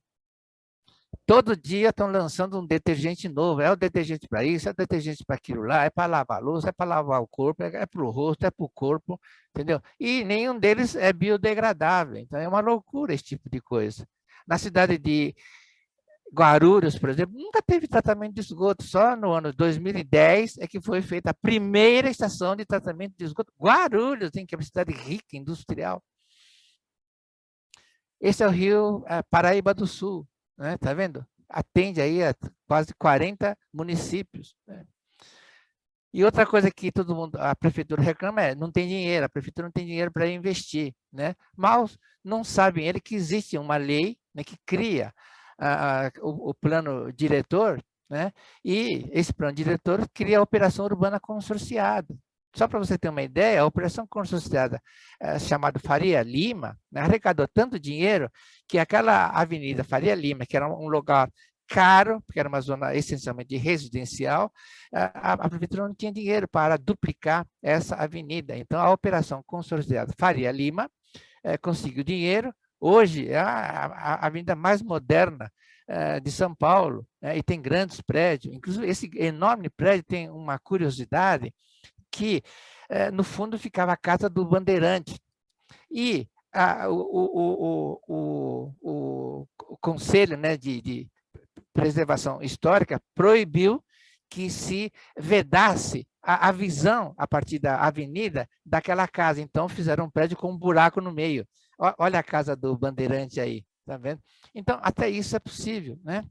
Speaker 6: todo dia estão lançando um detergente novo. É o detergente para isso, é o detergente para aquilo lá, é para lavar a louça, é para lavar o corpo, é para o rosto, é para o corpo, entendeu? E nenhum deles é biodegradável. Então, é uma loucura esse tipo de coisa. Na cidade de Guarulhos, por exemplo, nunca teve tratamento de esgoto. Só no ano 2010 é que foi feita a primeira estação de tratamento de esgoto. Guarulhos, que é uma cidade rica, industrial. Esse é o Rio Paraíba do Sul. Né? Tá vendo? Atende aí a quase 40 municípios. Né? E outra coisa que todo mundo, a prefeitura reclama é, não tem dinheiro, a prefeitura não tem dinheiro para investir, né? Mas não sabem ele que existe uma lei, né, que cria o plano diretor, né? E esse plano diretor cria a operação urbana consorciada. Só para você ter uma ideia, a operação consorciada chamada Faria Lima, né, arrecadou tanto dinheiro que aquela avenida Faria Lima, que era um lugar caro, porque era uma zona essencialmente residencial, a prefeitura não tinha dinheiro para duplicar essa avenida. Então, a operação consorciada Faria Lima conseguiu dinheiro, Hoje é a avenida mais moderna de São Paulo, né? E tem grandes prédios. Inclusive, esse enorme prédio tem uma curiosidade que, no fundo, ficava a casa do Bandeirante. E o Conselho, né, de Preservação Histórica proibiu que se vedasse a visão a partir da avenida daquela casa. Então, fizeram um prédio com um buraco no meio. Olha a casa do Bandeirante aí, tá vendo? Então, até isso é possível, né?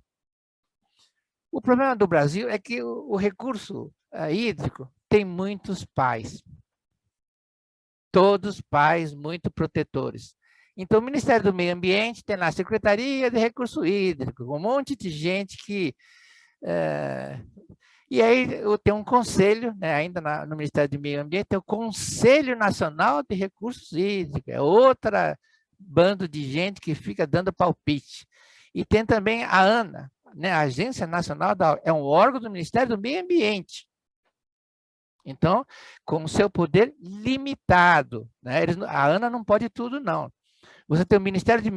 Speaker 6: O problema do Brasil é que o recurso hídrico tem muitos pais. Todos pais muito protetores. Então, o Ministério do Meio Ambiente tem lá a Secretaria de Recurso Hídrico, um monte de gente que... E aí tem um conselho, né, ainda no Ministério do Meio Ambiente, tem o Conselho Nacional de Recursos Hídricos, é outra bando de gente que fica dando palpite. E tem também a ANA, né, a Agência Nacional é um órgão do Ministério do Meio Ambiente. Então, com o seu poder limitado, né, a ANA não pode tudo, não. Você tem o Ministério de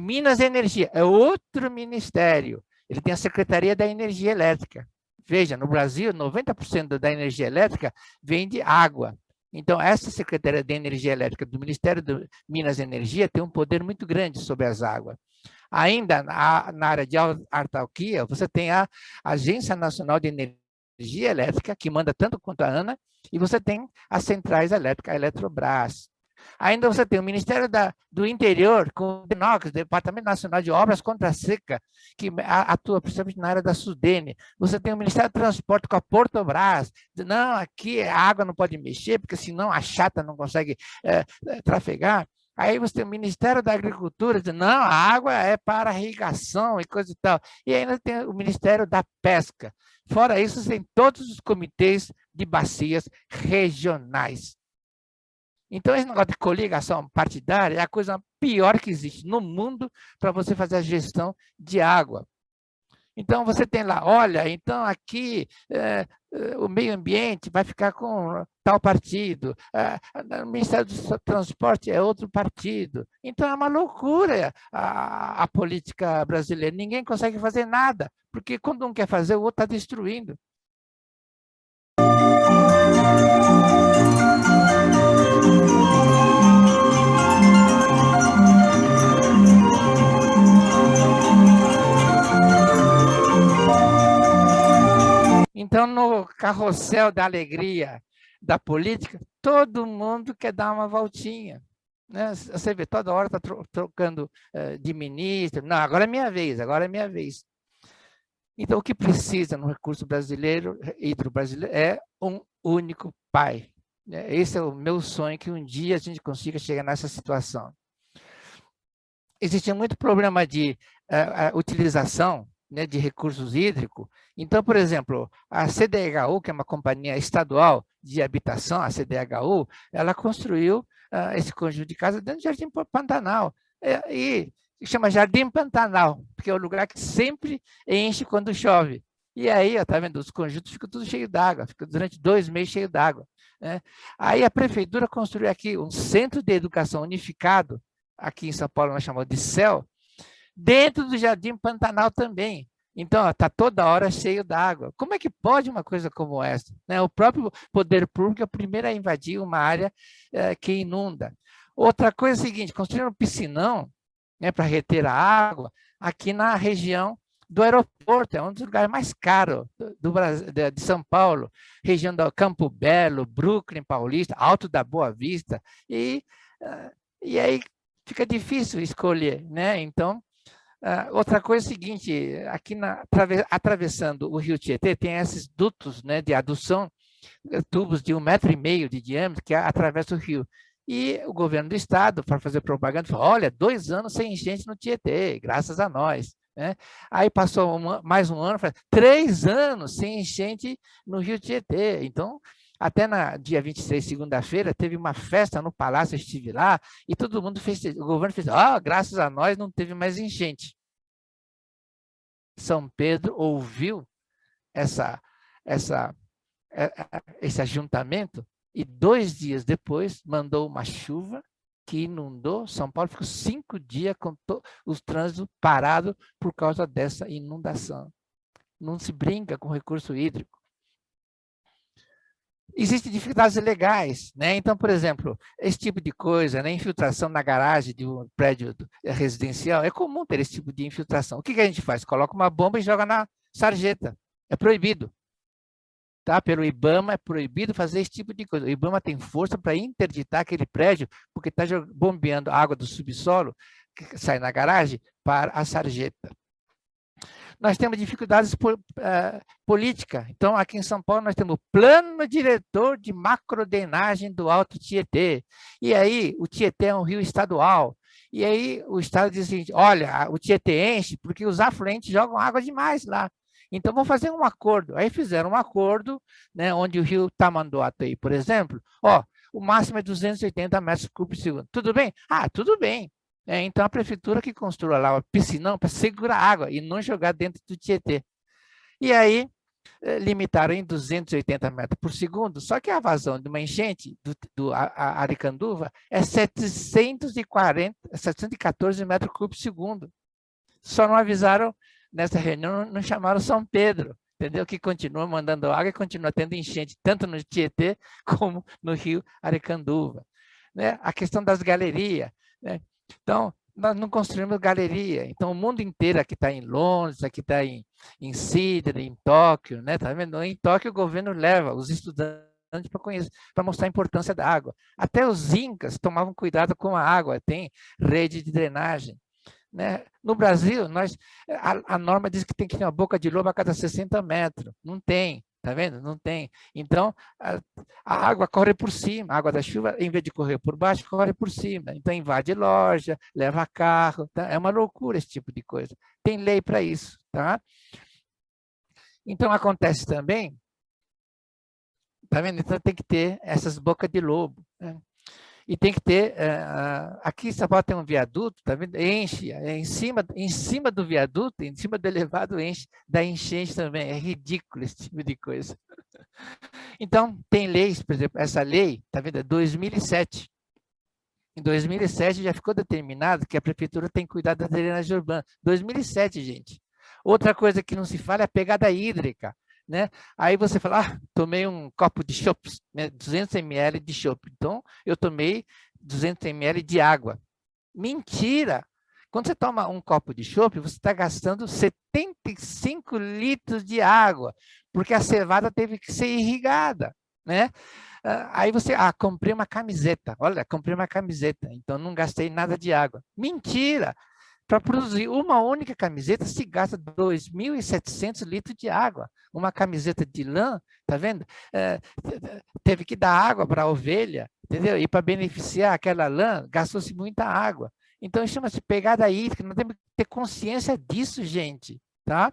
Speaker 6: Minas e Energia, é outro ministério. Ele tem a Secretaria da Energia Elétrica. Veja, no Brasil, 90% da energia elétrica vem de água. Então, essa Secretaria de Energia Elétrica do Ministério de Minas e Energia tem um poder muito grande sobre as águas. Ainda na área de autarquia, você tem a Agência Nacional de Energia Elétrica, que manda tanto quanto a ANA, e você tem as centrais elétricas, a Eletrobras. Ainda você tem o Ministério do Interior, com o DENOX, Departamento Nacional de Obras contra a Seca, que atua principalmente na área da Sudene. Você tem o Ministério do Transporte com a Portobras. Não, aqui a água não pode mexer, porque senão a chata não consegue trafegar. Aí você tem o Ministério da Agricultura, diz, não, a água é para irrigação e coisa e tal. E ainda tem o Ministério da Pesca. Fora isso, você tem todos os comitês de bacias regionais. Então, esse negócio de coligação partidária é a coisa pior que existe no mundo para você fazer a gestão de água. Então, você tem lá, olha, então aqui o meio ambiente vai ficar com tal partido, o Ministério do Transporte é outro partido. Então, é uma loucura a política brasileira. Ninguém consegue fazer nada, porque quando um quer fazer, o outro está destruindo. Então, no carrossel da alegria da política, todo mundo quer dar uma voltinha, né? Você vê, toda hora está trocando de ministro. Não, agora é minha vez, agora é minha vez. Então, o que precisa no recurso brasileiro, hidro-brasileiro, é um único pai. Esse é o meu sonho, que um dia a gente consiga chegar nessa situação. Existe muito problema de utilização, né, de recursos hídricos. Então, por exemplo, a CDHU, que é uma companhia estadual de habitação, a CDHU, ela construiu esse conjunto de casas dentro do Jardim Pantanal. E chama Jardim Pantanal, porque é o lugar que sempre enche quando chove. E aí, tá vendo, os conjuntos ficam tudo cheio d'água, fica durante 2 meses cheio d'água, né? Aí a prefeitura construiu aqui um centro de educação unificado, aqui em São Paulo nós chamamos de CEL, dentro do Jardim Pantanal também. Então, está toda hora cheio d'água. Como é que pode uma coisa como essa? Né? O próprio poder público é o primeiro a invadir uma área que inunda. Outra coisa é a seguinte, construíram um piscinão, né, para reter a água aqui na região do aeroporto, é um dos lugares mais caros do Brasil, de São Paulo, região do Campo Belo, Brooklyn Paulista, Alto da Boa Vista, e aí fica difícil escolher, né? Então, outra coisa é a seguinte, aqui atravessando o Rio Tietê, tem esses dutos, né, de adução, tubos de 1,5 metro de diâmetro que atravessam o rio. E o governo do estado, para fazer propaganda, falou, olha, 2 anos sem enchente no Tietê, graças a nós. Né? Aí passou mais um ano, 3 anos sem enchente no Rio Tietê. Então, até na dia 23, segunda-feira, teve uma festa no Palácio, eu estive lá, e todo mundo fez, o governo fez, graças a nós não teve mais enchente. São Pedro ouviu esse ajuntamento e 2 dias depois mandou uma chuva que que inundou, São Paulo ficou 5 dias com os trânsitos parados por causa dessa inundação. Não se brinca com recurso hídrico. Existem dificuldades legais, né? Então, por exemplo, esse tipo de coisa, né? Infiltração na garagem de um prédio residencial, é comum ter esse tipo de infiltração. O que a gente faz? Coloca uma bomba e joga na sarjeta. É proibido. Tá? Pelo IBAMA é proibido fazer esse tipo de coisa. O IBAMA tem força para interditar aquele prédio, porque está bombeando água do subsolo, que sai na garagem, para a sarjeta. Nós temos dificuldades políticas. Então, aqui em São Paulo, nós temos o Plano Diretor de Macrodenagem do Alto Tietê. E aí, o Tietê é um rio estadual. E aí, o Estado diz assim, olha, o Tietê enche porque os afluentes jogam água demais lá. Então, vamos fazer um acordo. Aí fizeram um acordo, né, onde o rio Tamanduateí, por exemplo, o máximo é 280 metros cúbicos por segundo. Tudo bem? Ah, tudo bem. Então, a prefeitura que construiu lá o piscinão para segurar a água e não jogar dentro do Tietê. E aí, limitaram em 280 metros por segundo, só que a vazão de uma enchente do Aricanduva é 714 metros cúbicos por segundo. Só não avisaram, nessa reunião, não chamaram São Pedro, entendeu? Que continua mandando água e continua tendo enchente, tanto no Tietê como no rio Aricanduva. Né? A questão das galerias, né? Então, nós não construímos galeria. Então, o mundo inteiro, aqui está em Londres, aqui está em Sydney, em Tóquio, né? Tá vendo? Em Tóquio, o governo leva os estudantes para mostrar a importância da água. Até os incas tomavam cuidado com a água, tem rede de drenagem. Né? No Brasil, a norma diz que tem que ter uma boca de lobo a cada 60 metros. Não tem. Tá vendo? Não tem. Então, a água corre por cima. A água da chuva, em vez de correr por baixo, corre por cima. Então, invade loja, leva carro. Tá? É uma loucura esse tipo de coisa. Tem lei para isso. Tá? Então, acontece também... Tá vendo? Então, tem que ter essas bocas de lobo. Né? E tem que ter... aqui em São Paulo tem um viaduto, tá vendo? Enche. Em cima do viaduto, em cima do elevado, enche. Da enchente também. É ridículo esse tipo de coisa. Então, tem leis, por exemplo, essa lei, tá vendo? É 2007. Em 2007 já ficou determinado que a prefeitura tem que cuidar da drenagem urbana. 2007, gente. Outra coisa que não se fala é a pegada hídrica. Né? Aí você fala, tomei um copo de chopp, né? 200 ml de chopp. Então, eu tomei 200 ml de água. Mentira! Quando você toma um copo de chopp, você está gastando 75 litros de água, porque a cevada teve que ser irrigada. Né? Aí você, comprei uma camiseta. Olha, comprei uma camiseta, então não gastei nada de água. Mentira! Para produzir uma única camiseta, se gasta 2.700 litros de água. Uma camiseta de lã, tá vendo? Teve que dar água para a ovelha, entendeu? E para beneficiar aquela lã, gastou-se muita água. Então, chama-se pegada hídrica. Nós temos que ter consciência disso, gente, tá?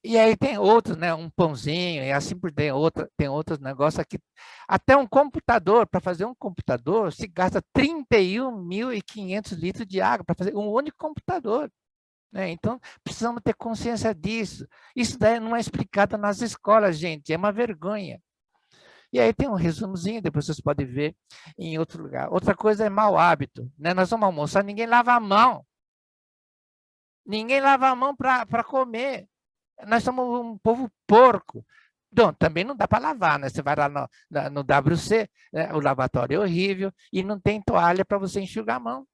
Speaker 6: E aí tem outros, né? Um pãozinho, e assim por diante, tem outros negócios aqui. Até um computador, para fazer um computador, se gasta 31.500 litros de água para fazer um único computador. Né? Então, precisamos ter consciência disso. Isso daí não é explicado nas escolas, gente, é uma vergonha. E aí tem um resumozinho, depois vocês podem ver em outro lugar. Outra coisa é mau hábito. Né? Nós vamos almoçar, ninguém lava a mão. Ninguém lava a mão para comer. Nós somos um povo porco. Então, também não dá para lavar, né? Você vai lá no WC, né? O lavatório é horrível e não tem toalha para você enxugar a mão.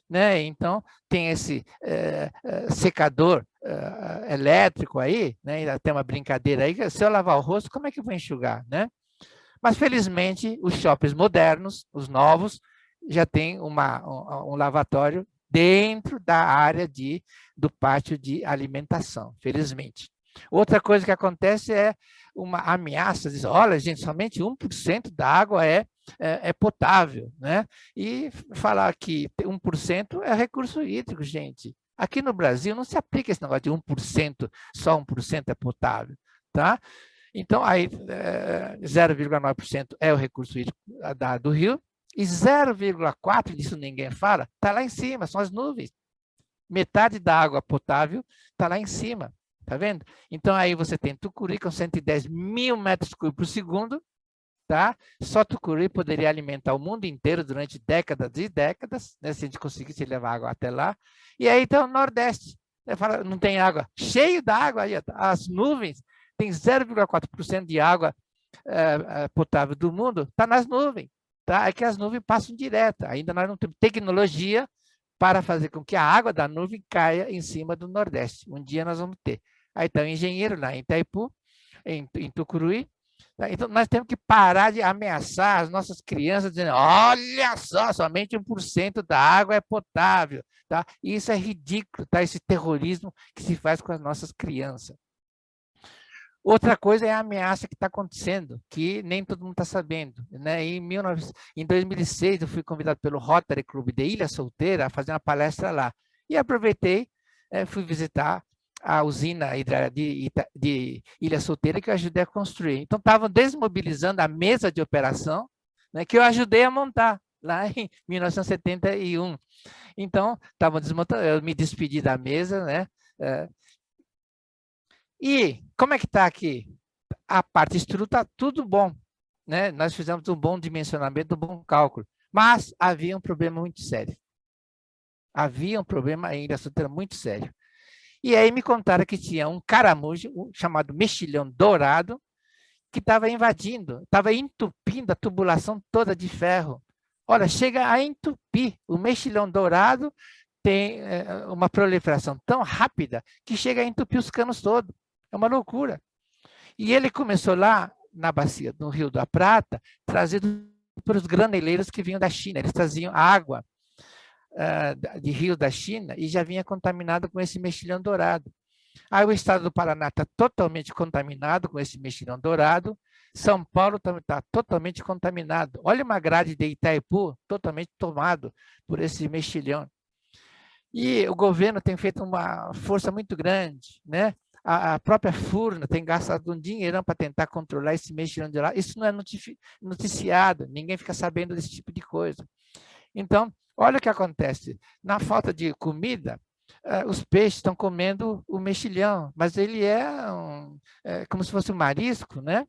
Speaker 6: Né? Então, tem esse secador elétrico aí, né? Tem uma brincadeira aí, que se eu lavar o rosto, como é que eu vou enxugar? Né? Mas, felizmente, os shoppings modernos, os novos, já tem um lavatório dentro da área do pátio de alimentação, felizmente. Outra coisa que acontece é uma ameaça, diz, olha, gente, somente 1% da água é potável, né? E falar que 1% é recurso hídrico, gente. Aqui no Brasil não se aplica esse negócio de 1%, só 1% é potável, tá? Então, aí 0,9% é o recurso hídrico do rio, e 0,4%, disso ninguém fala, está lá em cima, são as nuvens. Metade da água potável está lá em cima, tá vendo? Então, aí você tem Tucuri com 110 mil metros cúbicos por segundo, tá? Só Tucuruí poderia alimentar o mundo inteiro durante décadas e décadas, né, se a gente conseguisse levar água até lá. E aí então o Nordeste, não tem água, cheio d'água, as nuvens, tem 0,4% de água potável do mundo, está nas nuvens, tá? É que as nuvens passam direto, ainda nós não temos tecnologia para fazer com que a água da nuvem caia em cima do Nordeste. Um dia nós vamos ter. Aí está o engenheiro lá em Itaipu, em Tucuruí. Então, nós temos que parar de ameaçar as nossas crianças, dizendo, olha só, somente 1% da água é potável. Tá? Isso é ridículo, tá? Esse terrorismo que se faz com as nossas crianças. Outra coisa é a ameaça que está acontecendo, que nem todo mundo está sabendo. Né? Em 2006, eu fui convidado pelo Rotary Club de Ilha Solteira a fazer uma palestra lá. E aproveitei, fui visitar a usina de Ilha Solteira que eu ajudei a construir. Então, estavam desmobilizando a mesa de operação, né, que eu ajudei a montar lá em 1971. Então, estavam desmontando, eu me despedi da mesa, né? E como é que está aqui? A parte estrutura está tudo bom, né? Nós fizemos um bom dimensionamento, um bom cálculo, mas havia um problema muito sério. Havia um problema ainda muito sério. E aí me contaram que tinha um caramujo chamado mexilhão dourado que estava invadindo, estava entupindo a tubulação toda de ferro. Olha, chega a entupir. O mexilhão dourado tem uma proliferação tão rápida que chega a entupir os canos todos. É uma loucura. E ele começou lá na bacia do Rio da Prata, trazido pelos graneleiros que vinham da China. Eles traziam água de rio da China e já vinha contaminado com esse mexilhão dourado. Aí o estado do Paraná está totalmente contaminado com esse mexilhão dourado. São Paulo também está totalmente contaminado. Olha uma grade de Itaipu totalmente tomado por esse mexilhão. E o governo tem feito uma força muito grande, né? A própria Furna tem gastado um dinheirão para tentar controlar esse mexilhão de lá. Isso não é noticiado, ninguém fica sabendo desse tipo de coisa. Então, olha o que acontece. Na falta de comida, os peixes estão comendo o mexilhão, mas ele é como se fosse um marisco, né?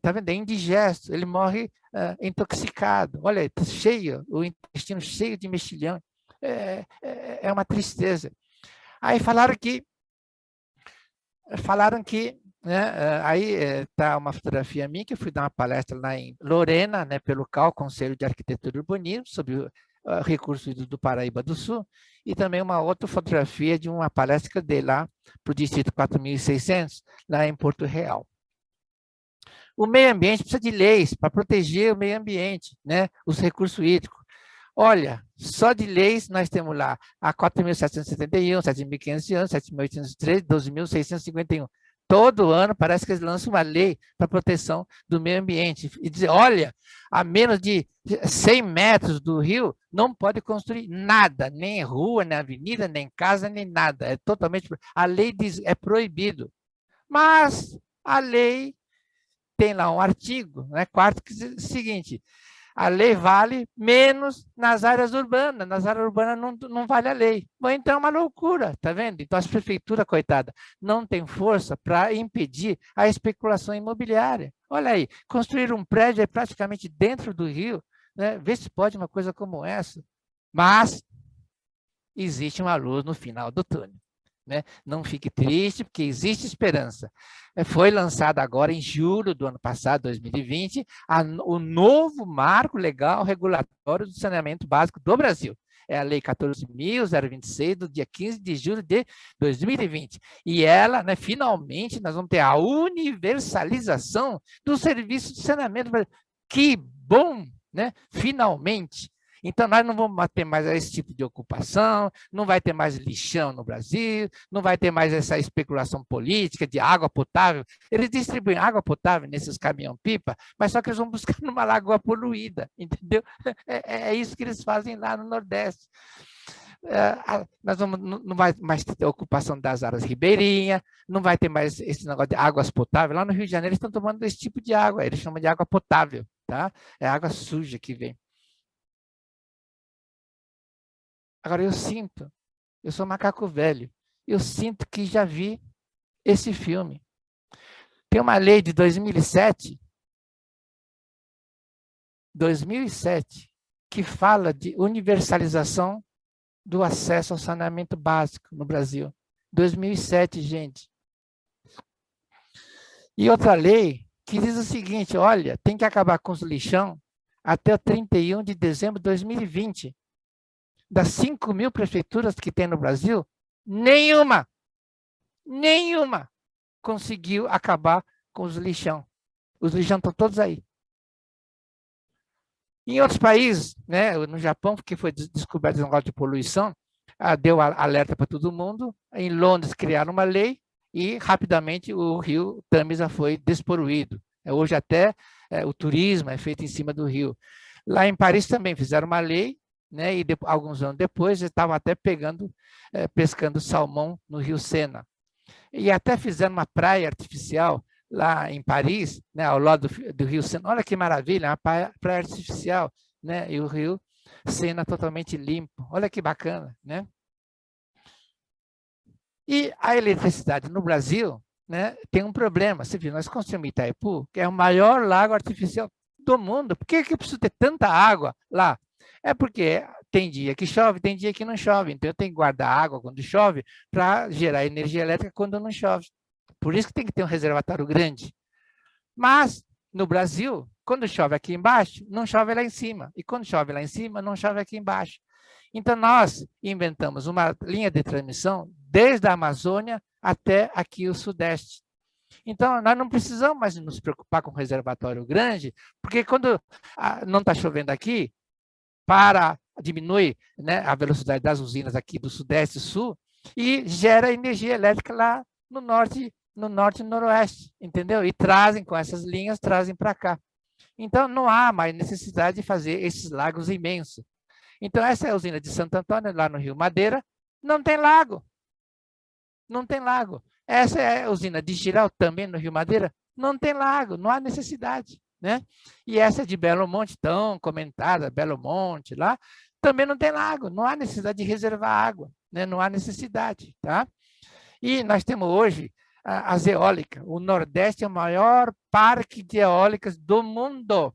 Speaker 6: Tá vendo? É indigesto, ele morre intoxicado. Olha, está cheio, o intestino cheio de mexilhão. É uma tristeza. Aí falaram que né, aí está uma fotografia minha, que eu fui dar uma palestra lá em Lorena, né, pelo CAU, Conselho de Arquitetura e Urbanismo, sobre recursos do Paraíba do Sul, e também uma outra fotografia de uma palestra que eu dei lá para o Distrito 4.600, lá em Porto Real. O meio ambiente precisa de leis para proteger o meio ambiente, né, os recursos hídricos. Olha, só de leis nós temos lá a 4.771, 7.511, 7.803, 12.651. Todo ano parece que eles lançam uma lei para proteção do meio ambiente. E dizer, olha, a menos de 100 metros do rio, não pode construir nada, nem rua, nem avenida, nem casa, nem nada. É totalmente... A lei diz, é proibido. Mas a lei tem lá um artigo, né, quarto, que diz o seguinte... A lei vale menos nas áreas urbanas. Nas áreas urbanas não vale a lei. Bom, então é uma loucura, tá vendo? Então as prefeituras, coitada, não tem força para impedir a especulação imobiliária. Olha aí, construir um prédio é praticamente dentro do rio, né? Vê se pode uma coisa como essa. Mas existe uma luz no final do túnel. Né? Não fique triste, porque existe esperança. Foi lançado agora em julho do ano passado, 2020, o novo marco legal regulatório do saneamento básico do Brasil. É a Lei 14.026, do dia 15 de julho de 2020. E ela, né, finalmente, nós vamos ter a universalização do serviço de saneamento. Que bom, né? Finalmente. Então, nós não vamos ter mais esse tipo de ocupação, não vai ter mais lixão no Brasil, não vai ter mais essa especulação política de água potável. Eles distribuem água potável nesses caminhão-pipa, mas só que eles vão buscar numa lagoa poluída, entendeu? É isso que eles fazem lá no Nordeste. Não vai mais ter ocupação das áreas ribeirinhas, não vai ter mais esse negócio de águas potáveis. Lá no Rio de Janeiro, eles estão tomando esse tipo de água, eles chamam de água potável, tá? É água suja que vem. Agora, eu sou macaco velho, eu sinto que já vi esse filme. Tem uma lei de 2007 2007, que fala de universalização do acesso ao saneamento básico no Brasil. 2007, gente. E outra lei que diz o seguinte, olha, tem que acabar com os lixão até o 31 de dezembro de 2020. Das 5.000 prefeituras que tem no Brasil, nenhuma conseguiu acabar com os lixão. Os lixão estão todos aí. Em outros países, né, no Japão, porque foi descoberto o negócio de poluição, deu alerta para todo mundo. Em Londres criaram uma lei e rapidamente o rio Tamisa foi despoluído. Hoje até o turismo é feito em cima do rio. Lá em Paris também fizeram uma lei, né, e alguns anos depois estavam até pescando salmão no rio Sena. E até fizeram uma praia artificial lá em Paris, né, ao lado do rio Sena. Olha que maravilha, uma praia artificial, né, e o rio Sena totalmente limpo. Olha que bacana, né? E a eletricidade no Brasil, né, tem um problema. Você viu, nós construímos Itaipu, que é o maior lago artificial do mundo. Por que precisa ter tanta água lá? É porque tem dia que chove, tem dia que não chove. Então, eu tenho que guardar água quando chove para gerar energia elétrica quando não chove. Por isso que tem que ter um reservatório grande. Mas, no Brasil, quando chove aqui embaixo, não chove lá em cima. E quando chove lá em cima, não chove aqui embaixo. Então, nós inventamos uma linha de transmissão desde a Amazônia até aqui o Sudeste. Então, nós não precisamos mais nos preocupar com um reservatório grande, porque quando não está chovendo aqui, diminui, né, a velocidade das usinas aqui do Sudeste e Sul e gera energia elétrica lá no Norte e Noroeste, entendeu? E trazem com essas linhas, trazem para cá. Então, não há mais necessidade de fazer esses lagos imensos. Então, essa é a usina de Santo Antônio, lá no Rio Madeira, não tem lago. Não tem lago. Essa é a usina de Jirau, também no Rio Madeira, não tem lago, não há necessidade, né? E essa de Belo Monte, tão comentada, Belo Monte, lá, também não tem lago, não há necessidade de reservar água, né? Não há necessidade, tá? E nós temos hoje as eólicas. O Nordeste é o maior parque de eólicas do mundo.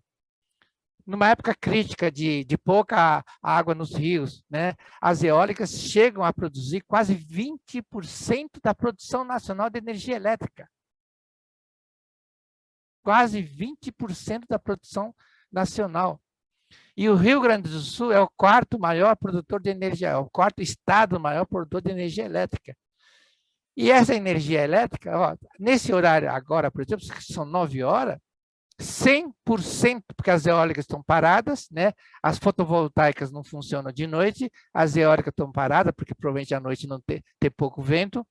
Speaker 6: Numa época crítica de pouca água nos rios, né, as eólicas chegam a produzir quase 20% da produção nacional de energia elétrica. Quase 20% da produção nacional. E o Rio Grande do Sul é o quarto maior produtor de energia, é o quarto estado maior produtor de energia elétrica. E essa energia elétrica, ó, nesse horário agora, por exemplo, que são 9 horas, 100%, porque as eólicas estão paradas, né? As fotovoltaicas não funcionam de noite, as eólicas estão paradas, porque provavelmente à noite não tem pouco vento.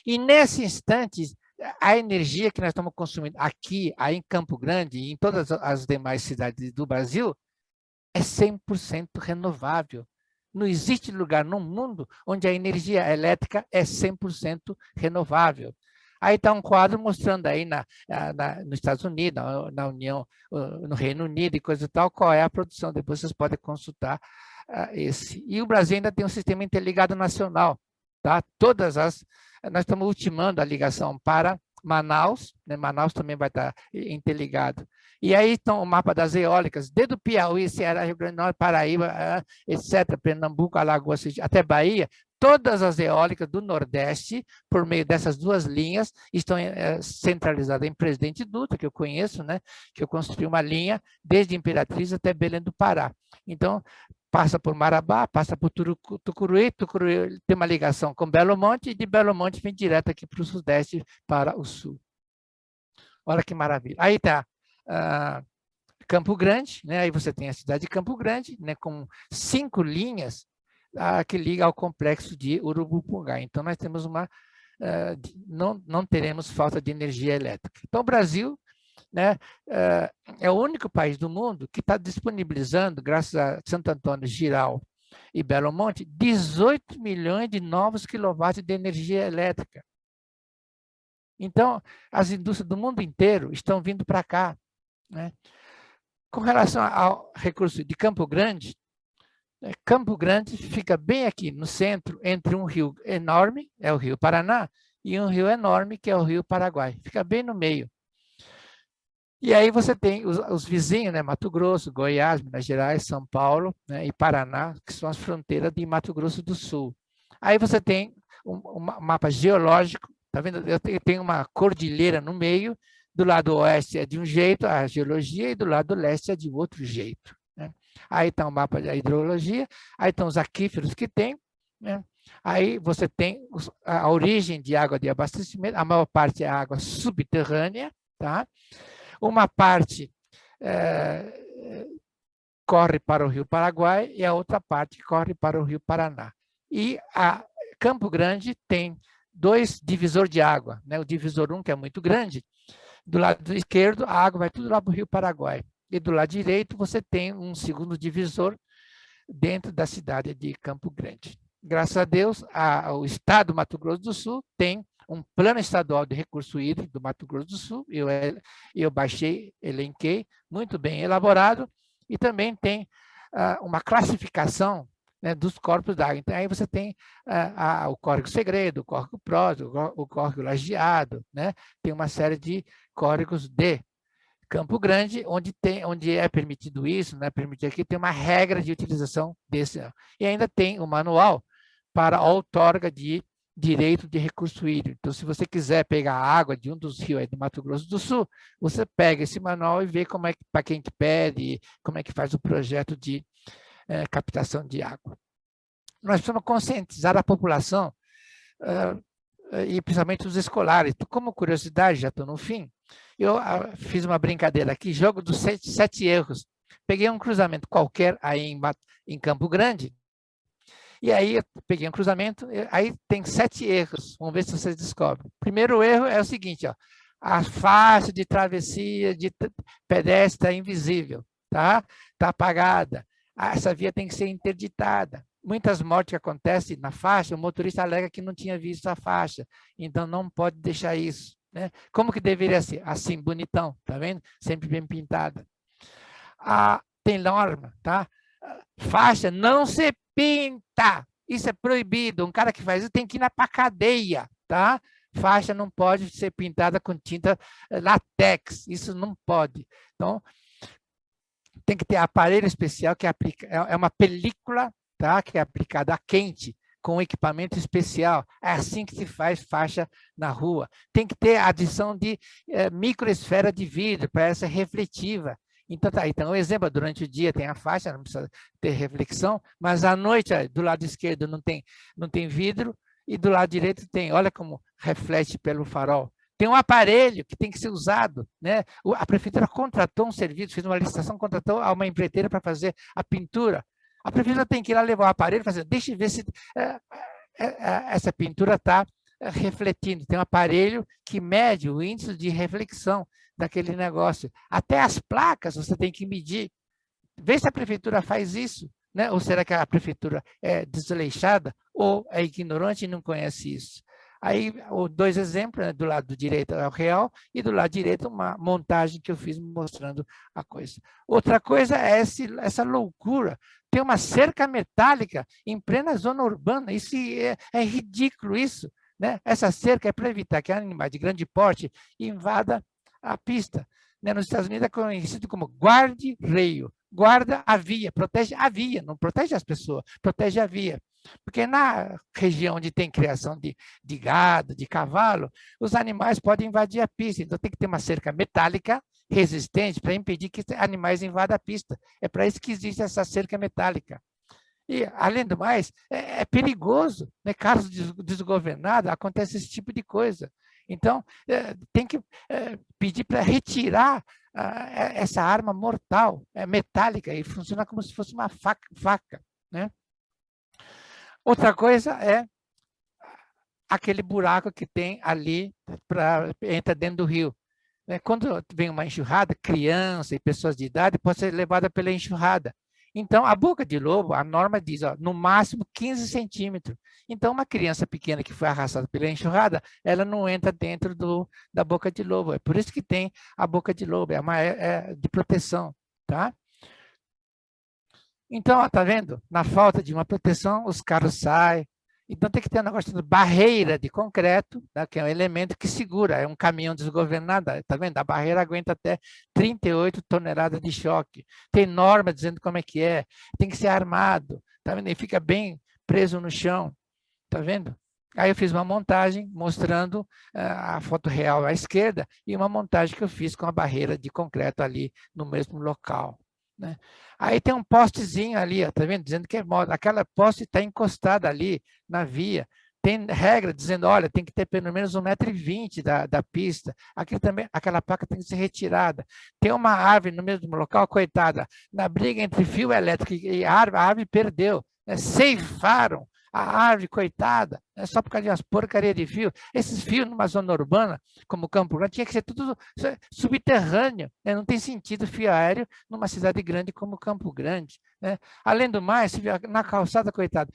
Speaker 6: E nesse instante, a energia que nós estamos consumindo aqui, aí em Campo Grande e em todas as demais cidades do Brasil, é 100% renovável. Não existe lugar no mundo onde a energia elétrica é 100% renovável. Aí está um quadro mostrando aí nos Estados Unidos, na União, no Reino Unido e coisa e tal, qual é a produção. Depois vocês podem consultar esse. E o Brasil ainda tem um sistema interligado nacional. Tá? Nós estamos ultimando a ligação para Manaus, né? Manaus também vai estar interligado. E aí estão o mapa das eólicas, desde o Piauí, Ceará, Rio Grande do Norte, Paraíba, etc., Pernambuco, Alagoas, até Bahia. Todas as eólicas do Nordeste, por meio dessas duas linhas, estão centralizadas em Presidente Dutra, que eu conheço, né? Que eu construí uma linha desde Imperatriz até Belém do Pará. Então, passa por Marabá, passa por Tucuruí, Tucuruí tem uma ligação com Belo Monte, e de Belo Monte vem direto aqui para o Sudeste, para o Sul. Olha que maravilha. Aí está Campo Grande, né? Aí você tem a cidade de Campo Grande, né? Com 5 linhas, que liga ao complexo de Urubupunga. Então, nós temos não teremos falta de energia elétrica. Então, o Brasil, né, é o único país do mundo que está disponibilizando, graças a Santo Antônio, Jirau e Belo Monte, 18 milhões de novos quilowatts de energia elétrica. Então, as indústrias do mundo inteiro estão vindo para cá, né? Com relação ao recurso de Campo Grande fica bem aqui no centro, entre um rio enorme, é o Rio Paraná, e um rio enorme, que é o Rio Paraguai. Fica bem no meio. E aí você tem os vizinhos, né? Mato Grosso, Goiás, Minas Gerais, São Paulo, né? E Paraná, que são as fronteiras de Mato Grosso do Sul. Aí você tem um mapa geológico, tá vendo? Eu tenho uma cordilheira no meio, do lado oeste é de um jeito, a geologia, e do lado leste é de outro jeito, né? Aí está o mapa da hidrologia, aí estão os aquíferos que tem, né? Aí você tem a origem de água de abastecimento, a maior parte é água subterrânea, tá? Uma parte corre para o Rio Paraguai e a outra parte corre para o Rio Paraná. E a Campo Grande tem 2 divisores de água, né? O divisor 1, que é muito grande, do lado esquerdo a água vai tudo lá para o Rio Paraguai. E do lado direito você tem um segundo divisor dentro da cidade de Campo Grande. Graças a Deus, o estado do Mato Grosso do Sul tem um plano estadual de recurso hídrico do Mato Grosso do Sul, eu baixei, elenquei, muito bem elaborado, e também tem uma classificação, né, dos corpos d'água. Então, aí você tem o córrego segredo, o córrego pródigo, o córrego lajeado, né? Tem uma série de córregos de Campo Grande, onde é permitido isso, não é permitido aqui, tem uma regra de utilização desse. E ainda tem um manual para a outorga de direito de recurso hídrico. Então, se você quiser pegar a água de um dos rios aí do Mato Grosso do Sul, você pega esse manual e vê como é que, para quem que pede, como é que faz o projeto de captação de água. Nós precisamos conscientizar a população, e principalmente os escolares. Como curiosidade, já estou no fim, eu fiz uma brincadeira aqui, jogo dos 7 erros. Peguei um cruzamento qualquer aí em Campo Grande, e aí eu peguei um cruzamento, aí tem 7 erros. Vamos ver se vocês descobrem. O primeiro erro é o seguinte, ó, a faixa de travessia de pedestre é invisível, tá? Está apagada. Essa via tem que ser interditada. Muitas mortes que acontecem na faixa, o motorista alega que não tinha visto a faixa, então não pode deixar isso, né? Como que deveria ser? Assim, bonitão, tá vendo? Sempre bem pintada. Tem norma, tá? Faixa não se pinta, isso é proibido. Um cara que faz isso tem que ir para a cadeia, tá? Faixa não pode ser pintada com tinta látex, isso não pode. Então, tem que ter aparelho especial que é uma película, tá? Que é aplicada a quente, com equipamento especial. É assim que se faz faixa na rua. Tem que ter adição de microesfera de vidro para essa refletiva. Então, tá. Então, o exemplo, durante o dia tem a faixa, não precisa ter reflexão, mas à noite, do lado esquerdo não tem vidro, e do lado direito tem, olha como reflete pelo farol. Tem um aparelho que tem que ser usado, né? A prefeitura contratou um serviço, fez uma licitação, contratou uma empreiteira para fazer a pintura. A prefeitura tem que ir lá levar o aparelho e fazer, deixa eu ver se essa pintura está refletindo. Tem um aparelho que mede o índice de reflexão daquele negócio. Até as placas você tem que medir. Vê se a prefeitura faz isso, né? Ou será que a prefeitura é desleixada ou é ignorante e não conhece isso? Aí, 2 exemplos, né? Do lado direito é o real e do lado direito uma montagem que eu fiz mostrando a coisa. Outra coisa é essa loucura. Tem uma cerca metálica em plena zona urbana. Isso é ridículo, isso, né? Essa cerca é para evitar que animais de grande porte invadam a pista, né? Nos Estados Unidos é conhecido como guarda-reio. Guarda a via, protege a via, não protege as pessoas, protege a via. Porque na região onde tem criação de gado, de cavalo, os animais podem invadir a pista. Então, tem que ter uma cerca metálica resistente para impedir que animais invadam a pista. É para isso que existe essa cerca metálica. E, além do mais, é perigoso, né? Casos desgovernados, acontece esse tipo de coisa. Então, tem que pedir para retirar essa arma mortal, metálica, e funciona como se fosse uma faca, né? Outra coisa é aquele buraco que tem ali, entra dentro do rio. Quando vem uma enxurrada, criança e pessoas de idade pode ser levada pela enxurrada. Então, a boca de lobo, a norma diz, ó, no máximo 15 centímetros. Então, uma criança pequena que foi arrastada pela enxurrada, ela não entra dentro da boca de lobo. É por isso que tem a boca de lobo, é de proteção, tá? Então, ó, tá vendo? Na falta de uma proteção, os carros saem Então tem que ter um negócio de barreira de concreto, né, que é um elemento que segura, é um caminhão desgovernado, tá vendo? A barreira aguenta até 38 toneladas de choque. Tem norma dizendo como é que é, tem que ser armado, tá vendo? E fica bem preso no chão, tá vendo? Aí eu fiz uma montagem mostrando a foto real à esquerda e uma montagem que eu fiz com a barreira de concreto ali no mesmo local, né? Aí tem um postezinho ali, ó, tá vendo? Dizendo que é moda. Aquela poste está encostada ali na via. Tem regra dizendo, olha, tem que ter pelo menos 1,20 m da pista. Aqui também, aquela placa tem que ser retirada. Tem uma árvore no mesmo local, coitada, na briga entre fio elétrico e a árvore perdeu, né? Ceifaram a árvore, coitada, né? Só por causa de umas porcarias de fio. Esses fios numa zona urbana, como Campo Grande, tinha que ser tudo subterrâneo, né? Não tem sentido fio aéreo numa cidade grande como Campo Grande, né? Além do mais, na calçada, coitado,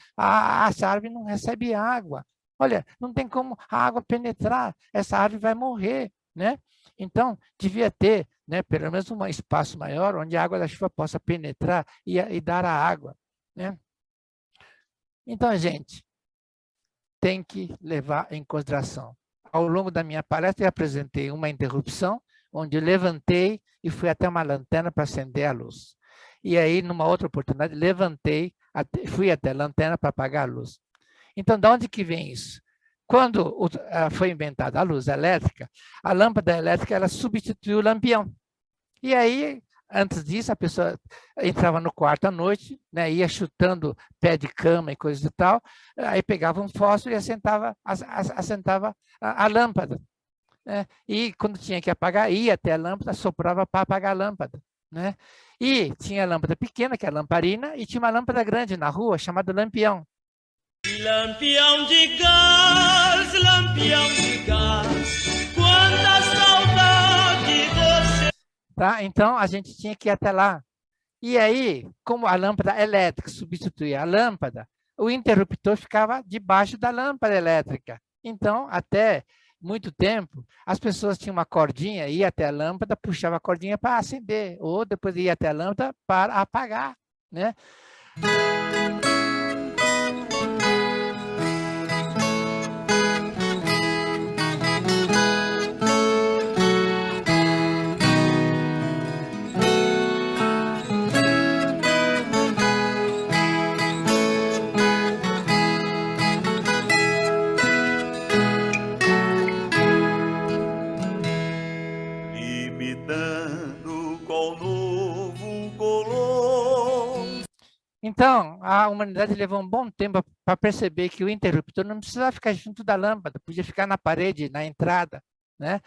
Speaker 6: essa árvore não recebe água. Olha, não tem como a água penetrar, essa árvore vai morrer, né? Então, devia ter, né, pelo menos um espaço maior onde a água da chuva possa penetrar e dar a água, né? Então, gente, tem que levar em consideração. Ao longo da minha palestra, eu apresentei uma interrupção, onde eu levantei e fui até uma lanterna para acender a luz. E aí, numa outra oportunidade, levantei, fui até a lanterna para apagar a luz. Então, de onde que vem isso? Quando foi inventada a luz elétrica, a lâmpada elétrica ela substituiu o lampião. E aí, antes disso, a pessoa entrava no quarto à noite, né, ia chutando pé de cama e coisa e tal, aí pegava um fósforo e assentava a lâmpada, né? E quando tinha que apagar, ia até a lâmpada, soprava para apagar a lâmpada, né? E tinha a lâmpada pequena, que é a lamparina, e tinha uma lâmpada grande na rua, chamada lampião.
Speaker 10: Lampião de gás, quanta saudade você...
Speaker 6: Tá? Então, a gente tinha que ir até lá. E aí, como a lâmpada elétrica substituía a lâmpada, o interruptor ficava debaixo da lâmpada elétrica. Então, até muito tempo, as pessoas tinham uma cordinha, ia até a lâmpada, puxava a cordinha para acender, ou depois ia até a lâmpada para apagar, né? Então, a humanidade levou um bom tempo para perceber que o interruptor não precisava ficar junto da lâmpada, podia ficar na parede, na entrada, né?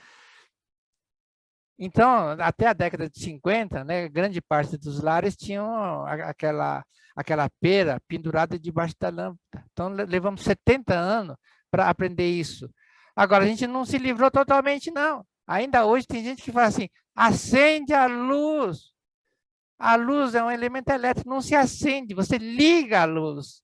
Speaker 6: Então, até a década de 50, né, grande parte dos lares tinham aquela pera pendurada debaixo da lâmpada. Então, levamos 70 anos para aprender isso. Agora, a gente não se livrou totalmente, não. Ainda hoje tem gente que fala assim, acende a luz. A luz é um elemento elétrico, não se acende, você liga a luz.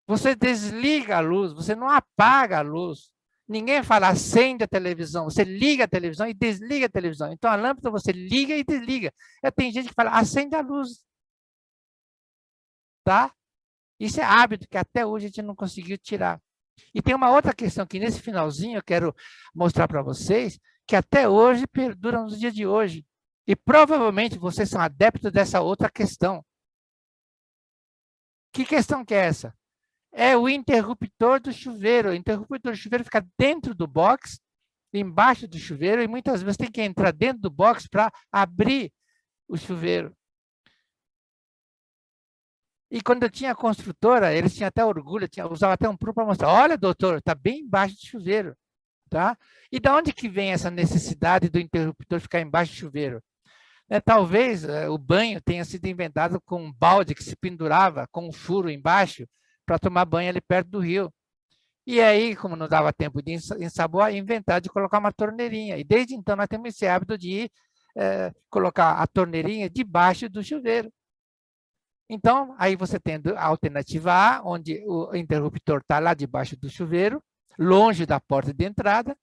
Speaker 6: Você desliga a luz, você não apaga a luz. Ninguém fala acende a televisão, você liga a televisão e desliga a televisão. Então a lâmpada você liga e desliga. Tem gente que fala acende a luz. Tá? Isso é hábito que até hoje a gente não conseguiu tirar. E tem uma outra questão que nesse finalzinho eu quero mostrar para vocês, que até hoje perdura nos dias de hoje. E provavelmente vocês são adeptos dessa outra questão. Que questão que é essa? É o interruptor do chuveiro. O interruptor do chuveiro fica dentro do box, embaixo do chuveiro, e muitas vezes tem que entrar dentro do box para abrir o chuveiro. E quando eu tinha a construtora, eles tinham até orgulho, usavam até um proof para mostrar. Olha, doutor, está bem embaixo do chuveiro. Tá? E de onde que vem essa necessidade do interruptor ficar embaixo do chuveiro? Talvez o banho tenha sido inventado com um balde que se pendurava com um furo embaixo para tomar banho ali perto do rio. E aí, como não dava tempo de ensaboar, inventaram de colocar uma torneirinha. E desde então nós temos esse hábito de colocar a torneirinha debaixo do chuveiro. Então, aí você tem a alternativa A, onde o interruptor está lá debaixo do chuveiro, longe da porta de entrada.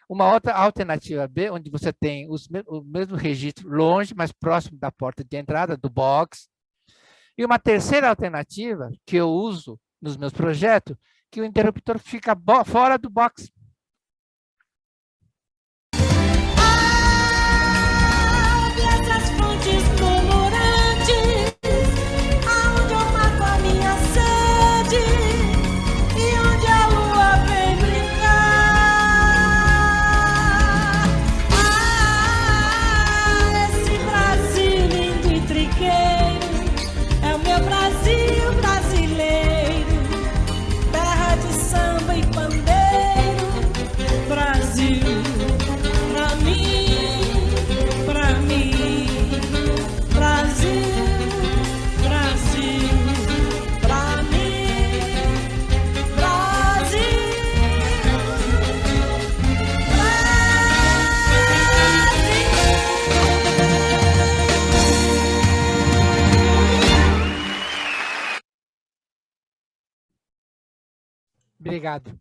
Speaker 6: Uma outra alternativa B, onde você tem o mesmo registro longe, mas próximo da porta de entrada, do box. E uma terceira alternativa, que eu uso nos meus projetos, que o interruptor fica fora do box.
Speaker 10: Essas fontes murmurantes, aonde eu mato a minha sede e onde a lua vem brincar. Esse Brasil lindo e triqueiro é o meu Brasil brasileiro, terra de samba e pandeiro. Brasil, pra mim, Brasil, Brasil, pra mim, Brasil,
Speaker 6: Obrigado.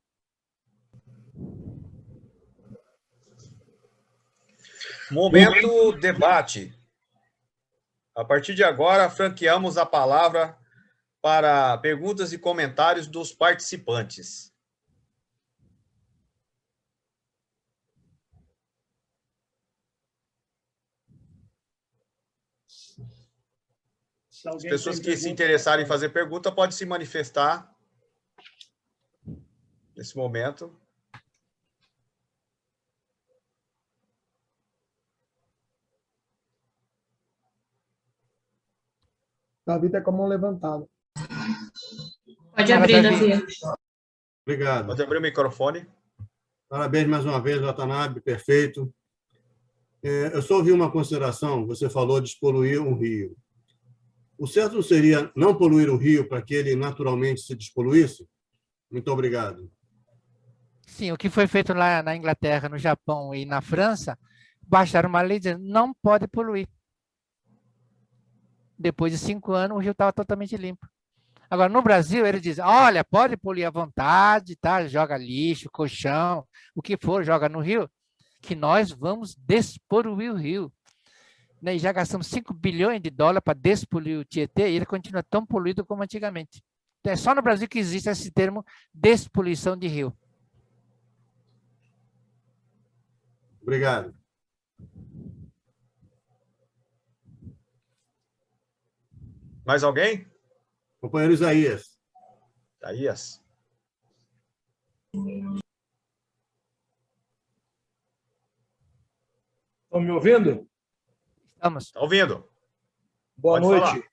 Speaker 2: Momento debate. A partir de agora, franqueamos a palavra para perguntas e comentários dos participantes. As pessoas que se interessarem em fazer pergunta podem se manifestar nesse momento.
Speaker 11: Davi está com a mão levantada.
Speaker 12: Pode abrir, Davi.
Speaker 13: Obrigado.
Speaker 2: Pode abrir o microfone.
Speaker 13: Parabéns mais uma vez, Watanabe, perfeito. Eu só ouvi uma consideração, você falou de despoluir um rio. O certo não seria não poluir o rio para que ele naturalmente se despoluísse? Muito obrigado.
Speaker 6: Sim, o que foi feito lá na Inglaterra, no Japão e na França, baixaram uma lei dizendo não pode poluir. Depois de 5 anos, o rio estava totalmente limpo. Agora, no Brasil, ele diz, olha, pode poluir à vontade, tá? Joga lixo, colchão, o que for, joga no rio, que nós vamos despoluir o rio. E já gastamos 5 bilhões de dólares para despoluir o Tietê e ele continua tão poluído como antigamente. Então, é só no Brasil que existe esse termo despoluição de rio.
Speaker 13: Obrigado.
Speaker 2: Mais alguém?
Speaker 13: Companheiro Isaías.
Speaker 2: Isaías.
Speaker 14: Estão me ouvindo?
Speaker 6: Estamos.
Speaker 2: Está ouvindo.
Speaker 14: Boa
Speaker 2: Pode
Speaker 14: noite.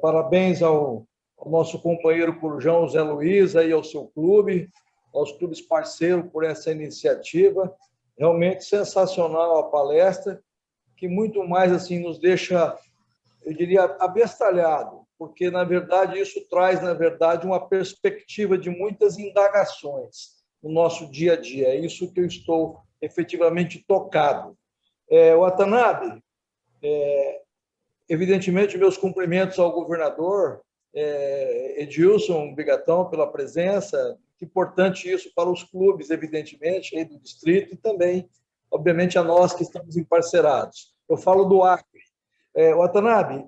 Speaker 14: Parabéns ao nosso companheiro Corujão, Zé Luiz, e ao seu clube, aos clubes parceiros por essa iniciativa. Realmente sensacional a palestra, que muito mais assim nos deixa, eu diria, abestalhado, porque, na verdade, isso traz, na verdade, uma perspectiva de muitas indagações no nosso dia a dia. É isso que eu estou efetivamente tocado. Watanabe, evidentemente, meus cumprimentos ao governador Edilson Bigatão pela presença. Importante isso para os clubes, evidentemente, aí do distrito e também, obviamente, a nós que estamos emparcerados. Eu falo do Acre. Watanabe,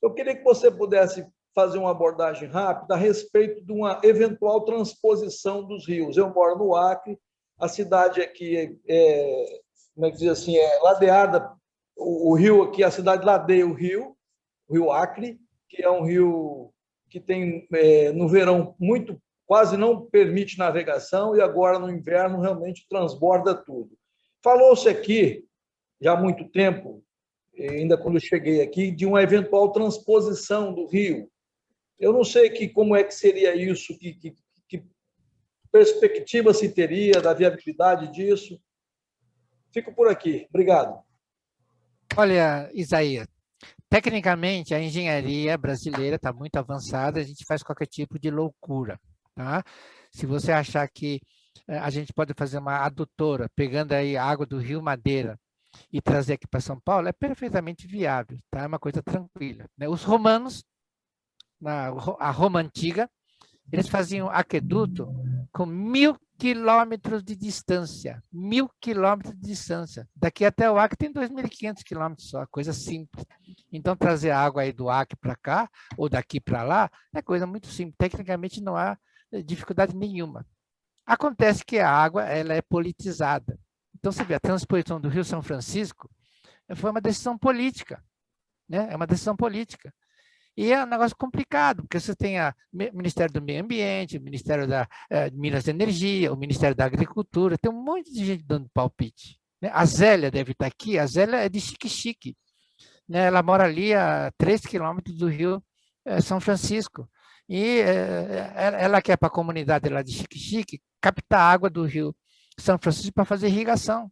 Speaker 14: eu queria que você pudesse fazer uma abordagem rápida a respeito de uma eventual transposição dos rios. Eu moro no Acre, a cidade aqui como é que diz assim, ladeada, o rio aqui, a cidade ladeia o rio Acre, que é um rio que tem, no verão, quase não permite navegação e agora, no inverno, realmente transborda tudo. Falou-se aqui, já há muito tempo, ainda quando eu cheguei aqui, de uma eventual transposição do rio. Eu não sei como é que seria isso, que perspectiva se teria da viabilidade disso. Fico por aqui. Obrigado.
Speaker 6: Olha, Isaías, tecnicamente, a engenharia brasileira está muito avançada, a gente faz qualquer tipo de loucura, tá? Se você achar que a gente pode fazer uma adutora, pegando aí a água do Rio Madeira e trazer aqui para São Paulo, é perfeitamente viável, tá? É uma coisa tranquila, né? Os romanos, a Roma antiga, eles faziam aqueduto com 1000 quilômetros de distância. 1.000 quilômetros de distância. Daqui até o Acre tem 2.500 quilômetros só, coisa simples. Então, trazer a água aí do Acre para cá, ou daqui para lá, é coisa muito simples. Tecnicamente, não há dificuldade nenhuma. Acontece que a água ela é politizada. Então, você vê, a transposição do Rio São Francisco foi uma decisão política, né? É uma decisão política. E é um negócio complicado, porque você tem o Ministério do Meio Ambiente, o Ministério da Minas e Energia, o Ministério da Agricultura, tem um monte de gente dando palpite, né? A Zélia deve estar aqui, a Zélia é de Xique-Xique, né? Ela mora ali a 3 quilômetros do Rio São Francisco. E ela quer para a comunidade lá de Xique-Xique captar água do Rio São Francisco para fazer irrigação.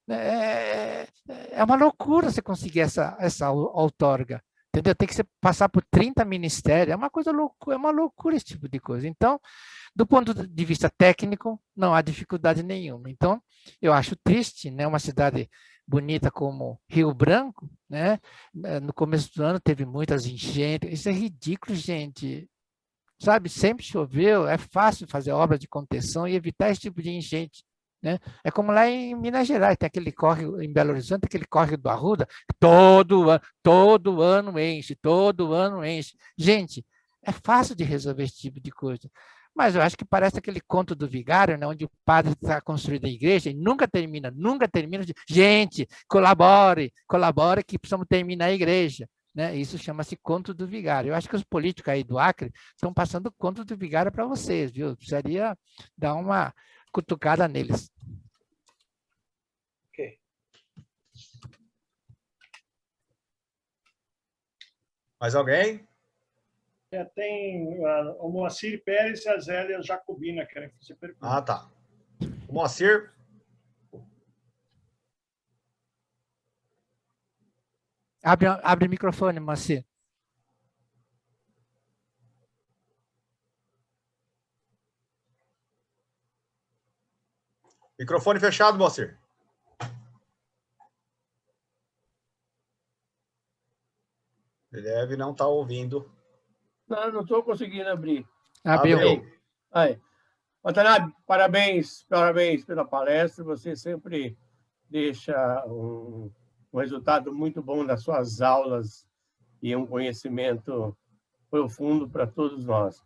Speaker 6: É uma loucura você conseguir essa outorga. Entendeu? Tem que passar por 30 ministérios, é uma coisa loucura, é uma loucura esse tipo de coisa. Então, do ponto de vista técnico, não há dificuldade nenhuma. Então, eu acho triste, né, uma cidade bonita como Rio Branco, né, no começo do ano teve muitas enchentes, isso é ridículo, gente. Sabe, sempre choveu, é fácil fazer obra de contenção e evitar esse tipo de enchente. Né? É como lá em Minas Gerais, tem aquele córrego, em Belo Horizonte, aquele córrego do Arruda, todo ano enche, todo ano enche. Gente, é fácil de resolver esse tipo de coisa. Mas eu acho que parece aquele conto do vigário, né, onde o padre está construindo a igreja e nunca termina. Gente, colabore que precisamos terminar a igreja. Né? Isso chama-se conto do vigário. Eu acho que os políticos aí do Acre estão passando conto do vigário para vocês, viu? Precisaria dar uma cutucada neles.
Speaker 14: Ok.
Speaker 2: Mais alguém?
Speaker 1: Tem o Moacir Pérez e a Zélia Jacobina querem fazer pergunta.
Speaker 2: Ah, tá. O Moacir.
Speaker 6: Abre o microfone, Moacir.
Speaker 2: Microfone fechado, Moacir. Ele deve não estar ouvindo.
Speaker 15: Não estou conseguindo abrir.
Speaker 6: Abriu.
Speaker 15: Aí. Watanabe, parabéns pela palestra. Você sempre deixa um resultado muito bom das suas aulas e um conhecimento profundo para todos nós.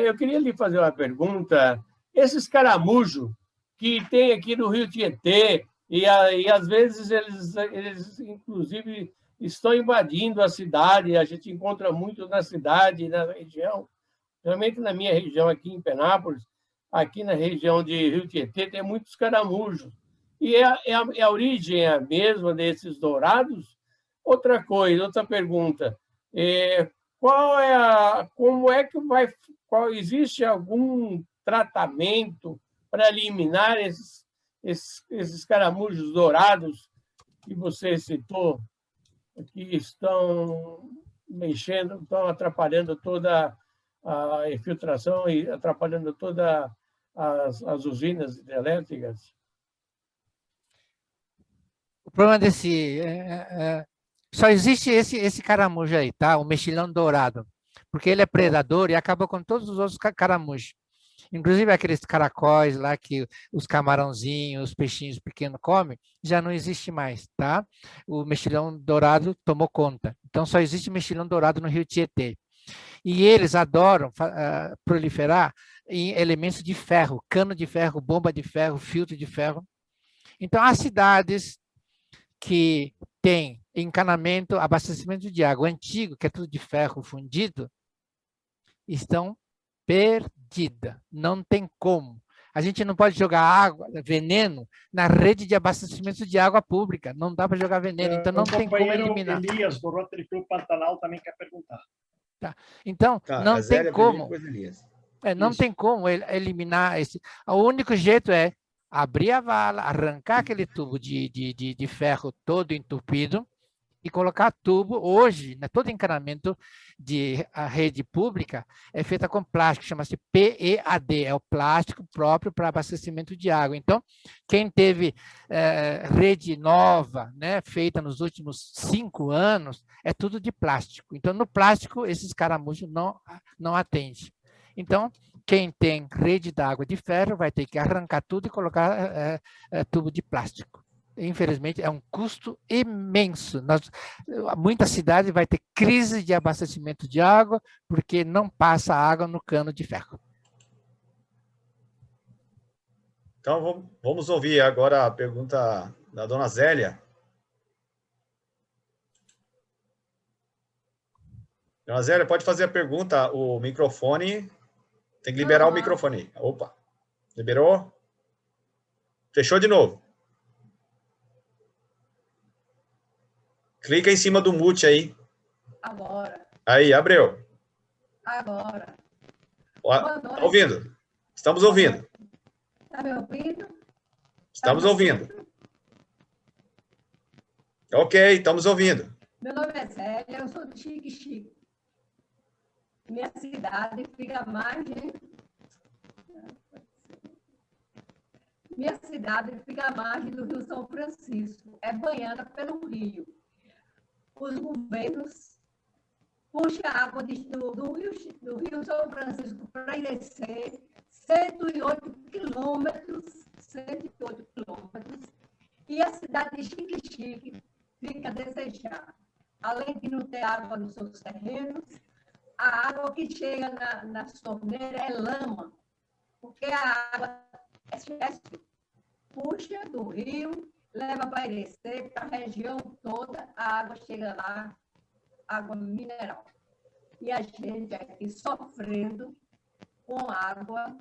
Speaker 15: Eu queria lhe fazer uma pergunta. Esses caramujos que tem aqui no Rio Tietê, e às vezes eles, inclusive, estão invadindo a cidade, a gente encontra muito na cidade, na região, realmente na minha região aqui em Penápolis, aqui na região de Rio Tietê, tem muitos caramujos. E a origem é a mesma desses dourados? Outra coisa, outra pergunta, existe algum tratamento para eliminar esses caramujos dourados que você citou, que estão mexendo, estão atrapalhando toda a infiltração e atrapalhando todas as usinas hidrelétricas?
Speaker 6: O problema só existe esse caramujo aí, tá? O mexilhão dourado, porque ele é predador e acaba com todos os outros caramujos. Inclusive aqueles caracóis lá que os camarãozinhos, os peixinhos pequenos comem, já não existe mais, tá? O mexilhão dourado tomou conta. Então, só existe mexilhão dourado no Rio Tietê. E eles adoram proliferar em elementos de ferro, cano de ferro, bomba de ferro, filtro de ferro. Então, as cidades que têm encanamento, abastecimento de água antigo, que é tudo de ferro fundido, estão perdida, não tem como. A gente não pode jogar água, veneno, na rede de abastecimento de água pública. Não dá para jogar veneno, então não tem como eliminar.
Speaker 1: O Elias, do Rotary Club Pantanal, também quer perguntar.
Speaker 6: Tá. Então, não tem como. Não tem como eliminar esse. O único jeito é abrir a vala, arrancar aquele tubo de ferro todo entupido e colocar tubo. Hoje, né, todo encanamento de a rede pública é feita com plástico, chama-se PEAD, é o plástico próprio para abastecimento de água. Então, quem teve rede nova, né, feita nos últimos 5 anos, é tudo de plástico. Então, no plástico, esses caramujos não atendem. Então, quem tem rede d'água de ferro vai ter que arrancar tudo e colocar tubo de plástico. Infelizmente, é um custo imenso. Muita cidade vai ter crise de abastecimento de água porque não passa água no cano de ferro.
Speaker 2: Então, vamos ouvir agora a pergunta da dona Zélia. Dona Zélia, pode fazer a pergunta, o microfone, tem que liberar o microfone. Opa, liberou? Fechou de novo. Clica em cima do mute aí.
Speaker 16: Agora.
Speaker 2: Aí, abriu.
Speaker 16: Agora.
Speaker 2: Está ouvindo? Estamos ouvindo.
Speaker 16: Está me ouvindo?
Speaker 2: Estamos ouvindo. Ok, estamos ouvindo.
Speaker 16: Meu nome é Zélia, eu sou de Xique-Xique. Minha cidade fica à margem... Minha cidade fica à margem do Rio São Francisco, é banhada pelo rio. Os governos puxam a água do Rio São Francisco para descer 108 quilômetros, e a cidade de Xique-Xique fica a desejar. Além de não ter água nos seus terrenos, a água que chega nas torneiras é lama, porque a água puxa do rio, leva para descer, para a região toda, a água chega lá, água mineral. E a gente aqui sofrendo com água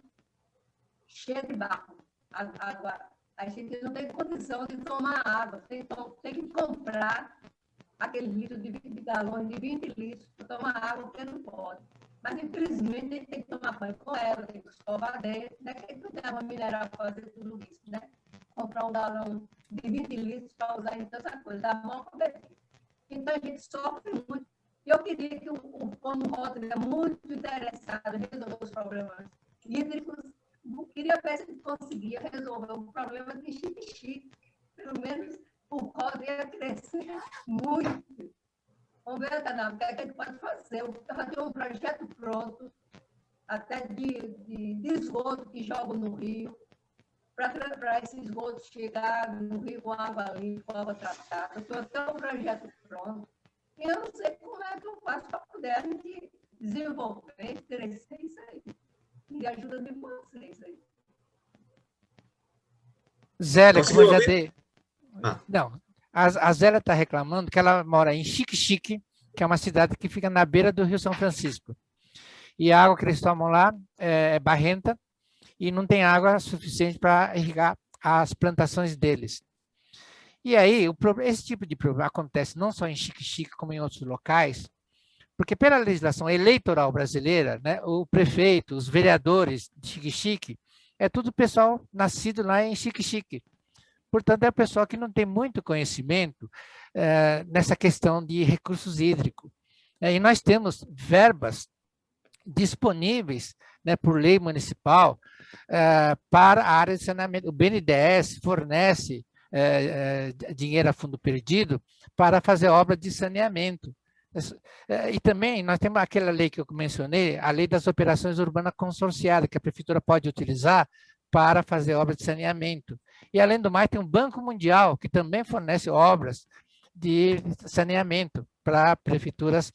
Speaker 16: cheia de barro. A gente não tem condição de tomar água, tem que comprar aquele litro de 20 galões, de 20 litros, para tomar água, porque não pode. Mas, infelizmente, a gente tem que tomar banho com ela, tem que escovar dentro, né? Que não tem água mineral para fazer tudo isso, né? Comprar um galão de 20 litros para usar em tanta coisa, dá mão para beber. Então, a gente sofre muito. E eu queria que o Plano Rotary é muito interessado em resolver os problemas hídricos. Eu queria ver se ele conseguia resolver o problema de Xique-Xique. Pelo menos o Rotary ia crescer muito. Vamos ver, Tanabe, o que a gente pode fazer? Eu tenho um projeto pronto, até de esgoto que jogo no rio, para esse esgoto chegar no rio com água limpa, com água tratada. Eu tenho até um projeto pronto. E eu não sei como é que eu faço para poder a gente desenvolver, crescer isso aí. E a ajuda de vocês aí.
Speaker 6: Zélia, como eu já dei... Não, a Zélia está reclamando que ela mora em Xique-Xique, que é uma cidade que fica na beira do Rio São Francisco. E a água que eles tomam lá é barrenta e não tem água suficiente para irrigar as plantações deles. E aí, esse tipo de problema acontece não só em Xique-Xique, como em outros locais, porque pela legislação eleitoral brasileira, né, o prefeito, os vereadores de Xique-Xique, é tudo pessoal nascido lá em Xique-Xique. Portanto, é o pessoal que não tem muito conhecimento nessa questão de recursos hídricos. E nós temos verbas disponíveis, né, por lei municipal para a área de saneamento. O BNDES fornece dinheiro a fundo perdido para fazer obra de saneamento. E também nós temos aquela lei que eu mencionei, a lei das operações urbanas consorciadas, que a prefeitura pode utilizar para fazer obras de saneamento. E, além do mais, tem um Banco Mundial, que também fornece obras de saneamento para prefeituras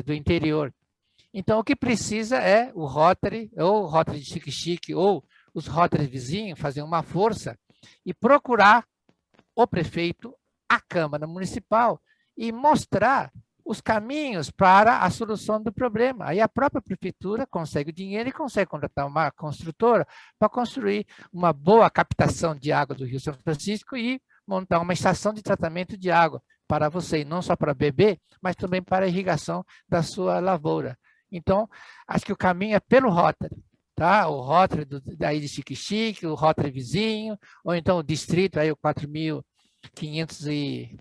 Speaker 6: do interior. Então, o que precisa é o Rotary, ou o Rotary de Xique-Xique, ou os Rotary vizinhos, fazer uma força e procurar o prefeito, a Câmara Municipal, e mostrar os caminhos para a solução do problema. Aí a própria prefeitura consegue o dinheiro e consegue contratar uma construtora para construir uma boa captação de água do Rio São Francisco e montar uma estação de tratamento de água para você, não só para beber, mas também para a irrigação da sua lavoura. Então, acho que o caminho é pelo Rotary, tá? O Rotary daí de Xique-Xique, o Rotary vizinho, ou então o distrito, aí o 4.500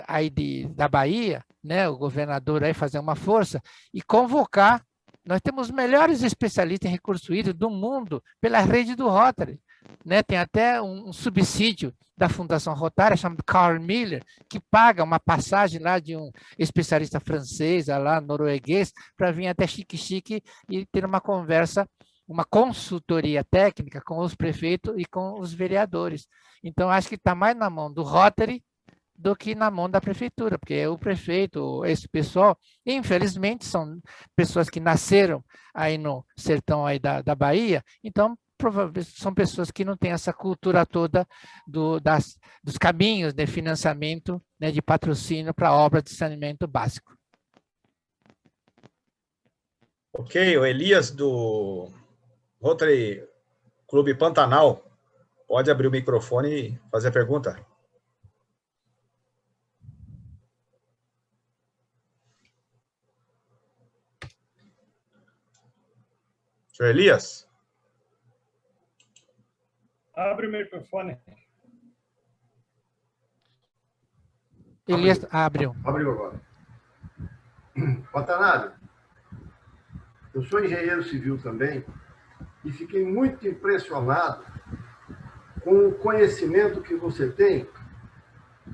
Speaker 6: aí da Bahia, né, o governador aí fazer uma força e convocar. Nós temos os melhores especialistas em recursos hídricos do mundo pela rede do Rotary. né? Tem até um subsídio da Fundação Rotária, chamado Carl Miller, que paga uma passagem lá de um especialista francês, lá norueguês, para vir até Xique-Xique e ter uma conversa, uma consultoria técnica com os prefeitos e com os vereadores. Então, acho que está mais na mão do Rotary do que na mão da prefeitura, porque o prefeito, esse pessoal, infelizmente, são pessoas que nasceram aí no sertão aí da Bahia, então, provavelmente são pessoas que não têm essa cultura toda dos caminhos de financiamento, né, de patrocínio para obras de saneamento básico.
Speaker 2: Ok, o Elias do Rotary Clube Pantanal, pode abrir o microfone e fazer a pergunta. Senhor Elias?
Speaker 1: Abre o microfone.
Speaker 6: Elias abriu.
Speaker 17: Abriu agora. Watanabe, eu sou engenheiro civil também e fiquei muito impressionado com o conhecimento que você tem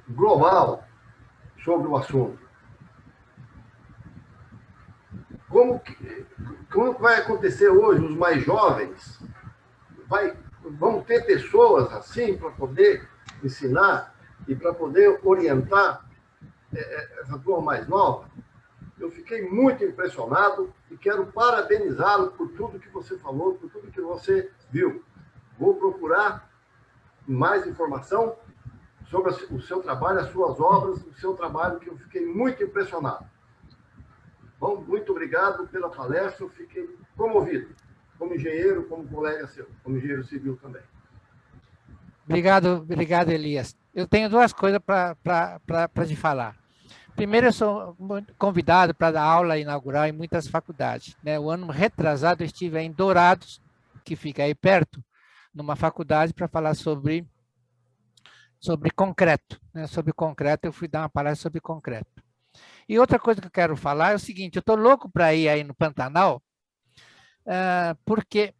Speaker 17: global sobre o assunto. Como vai acontecer hoje, os mais jovens vão ter pessoas assim para poder ensinar e para poder orientar essa turma mais nova? Eu fiquei muito impressionado e quero parabenizá-lo por tudo que você falou, por tudo que você viu. Vou procurar mais informação sobre o seu trabalho, as suas obras, o seu trabalho, que eu fiquei muito impressionado. Bom, muito obrigado pela palestra, eu fiquei comovido, como engenheiro, como colega seu, como engenheiro civil também.
Speaker 6: Obrigado, Elias. Eu tenho duas coisas para te falar. Primeiro, eu sou convidado para dar aula inaugural em muitas faculdades, né? O ano retrasado eu estive em Dourados, que fica aí perto, numa faculdade para falar sobre concreto, né? Sobre concreto, eu fui dar uma palestra sobre concreto. E outra coisa que eu quero falar é o seguinte, eu estou louco para ir aí no Pantanal, porque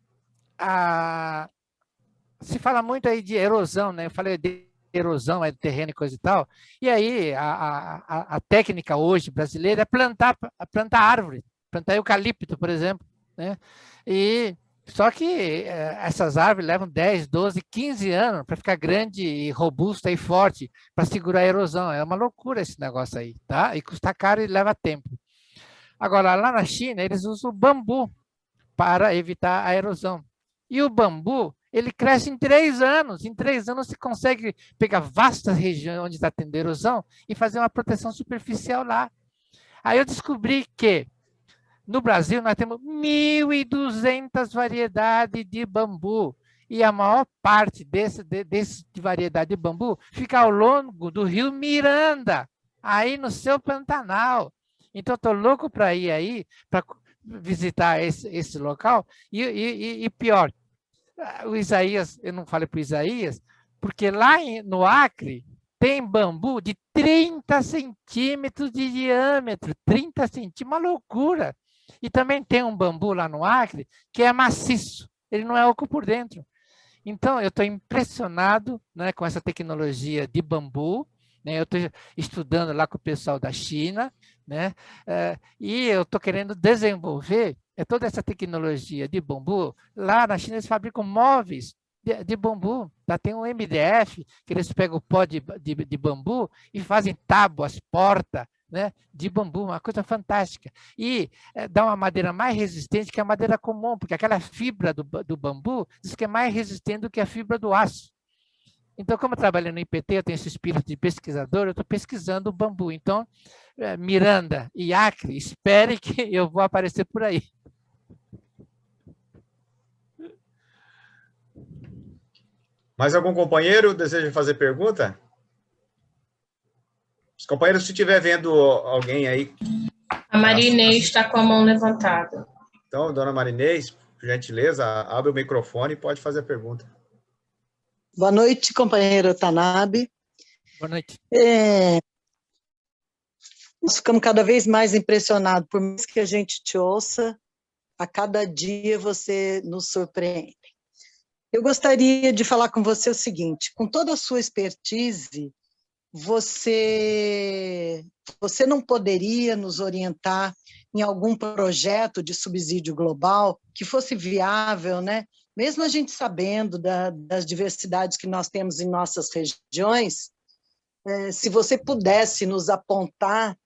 Speaker 6: se fala muito aí de erosão, né? Eu falei de erosão do terreno e coisa e tal, e aí a técnica hoje brasileira é plantar árvore, plantar eucalipto, por exemplo, né? Só que essas árvores levam 10, 12, 15 anos para ficar grande e robusta e forte para segurar a erosão. É uma loucura esse negócio aí, tá? E custa caro e leva tempo. Agora, lá na China, eles usam o bambu para evitar a erosão. E o bambu, ele cresce em 3 anos. Em 3 anos você consegue pegar vastas regiões onde está tendo erosão e fazer uma proteção superficial lá. Aí eu descobri que no Brasil, nós temos 1.200 variedades de bambu. E a maior parte desse de variedade de bambu fica ao longo do rio Miranda, aí no seu Pantanal. Então, estou louco para ir aí, para visitar esse local. E pior, o Isaías, eu não falei para o Isaías, porque lá no Acre tem bambu de 30 centímetros de diâmetro. 30 centímetros, uma loucura. E também tem um bambu lá no Acre que é maciço, ele não é oco por dentro. Então, eu estou impressionado, né, com essa tecnologia de bambu, né? Eu estou estudando lá com o pessoal da China, né? E eu estou querendo desenvolver toda essa tecnologia de bambu. Lá na China eles fabricam móveis de bambu, tá? Tem um MDF, que eles pegam o pó de bambu e fazem tábuas, porta, né, de bambu, uma coisa fantástica. E dá uma madeira mais resistente que a madeira comum, porque aquela fibra do bambu diz que é mais resistente do que a fibra do aço. Então, como eu trabalho no IPT, eu tenho esse espírito de pesquisador, eu estou pesquisando o bambu. Então, Miranda e Acre, espere que eu vou aparecer por aí.
Speaker 2: Mais algum companheiro deseja fazer pergunta? Os companheiros, se estiver vendo alguém aí...
Speaker 12: A Marinês está com a mão levantada.
Speaker 2: Então, dona Marinês, por gentileza, abre o microfone e pode fazer a pergunta.
Speaker 18: Boa noite, companheiro Watanabe.
Speaker 6: Boa noite.
Speaker 18: Nós ficamos cada vez mais impressionados, por mais que a gente te ouça, a cada dia você nos surpreende. Eu gostaria de falar com você o seguinte, com toda a sua expertise, você não poderia nos orientar em algum projeto de subsídio global que fosse viável, né? Mesmo a gente sabendo das diversidades que nós temos em nossas regiões, se você pudesse nos apontar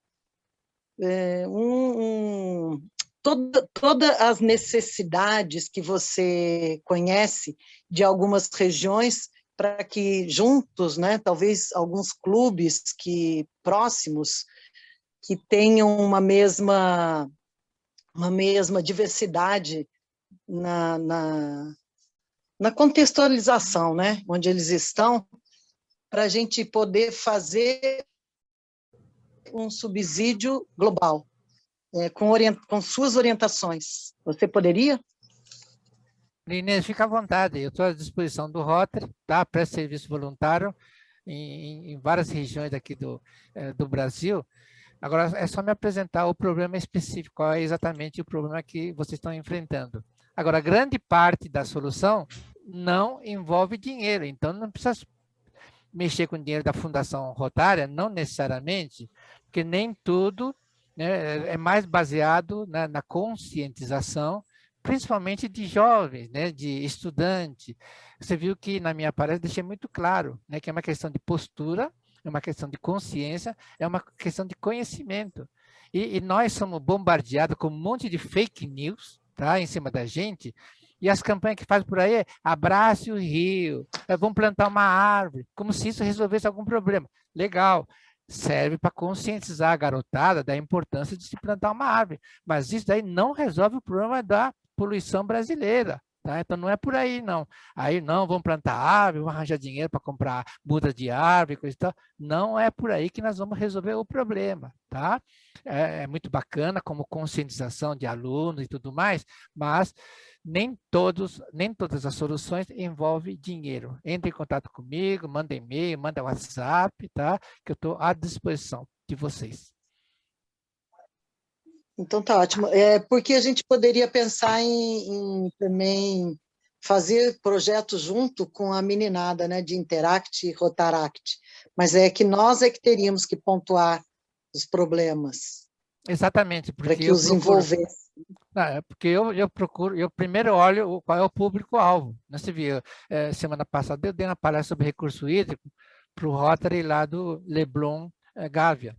Speaker 18: todas as necessidades que você conhece de algumas regiões para que juntos, né, talvez alguns clubes próximos que tenham uma mesma diversidade na contextualização, né, onde eles estão, para a gente poder fazer um subsídio global, com suas orientações. Você poderia?
Speaker 6: Inês, fica à vontade, eu estou à disposição do Rotary, tá? Presta serviço voluntário em várias regiões aqui do Brasil. Agora, é só me apresentar o problema específico, qual é exatamente o problema que vocês estão enfrentando. Agora, grande parte da solução não envolve dinheiro, então não precisa mexer com o dinheiro da Fundação Rotária, não necessariamente, porque nem tudo, né, é mais baseado na conscientização, principalmente de jovens, né, de estudante. Você viu que na minha palestra deixei muito claro, né, que é uma questão de postura, é uma questão de consciência, é uma questão de conhecimento. E nós somos bombardeados com um monte de fake news, tá, em cima da gente, e as campanhas que faz por aí é abrace o rio, vamos plantar uma árvore, como se isso resolvesse algum problema. Legal, serve para conscientizar a garotada da importância de se plantar uma árvore, mas isso daí não resolve o problema da poluição brasileira. Tá? Então, não é por aí, não. Aí, não, vamos plantar árvore, vamos arranjar dinheiro para comprar muda de árvore, coisa e tal. Não é por aí que nós vamos resolver o problema. Tá? É muito bacana como conscientização de alunos e tudo mais, mas nem todas as soluções envolvem dinheiro. Entre em contato comigo, manda e-mail, manda WhatsApp, tá? Que eu estou à disposição de vocês.
Speaker 18: Então, tá ótimo. Porque a gente poderia pensar em também fazer projetos junto com a meninada, né, de Interact e Rotaract. Mas é que nós que teríamos que pontuar os problemas.
Speaker 6: Exatamente.
Speaker 18: Para que os envolvesse.
Speaker 6: Porque eu primeiro olho qual é o público-alvo. Você viu, semana passada eu dei uma palestra sobre recurso hídrico para o Rotary lá do Leblon, Gávea.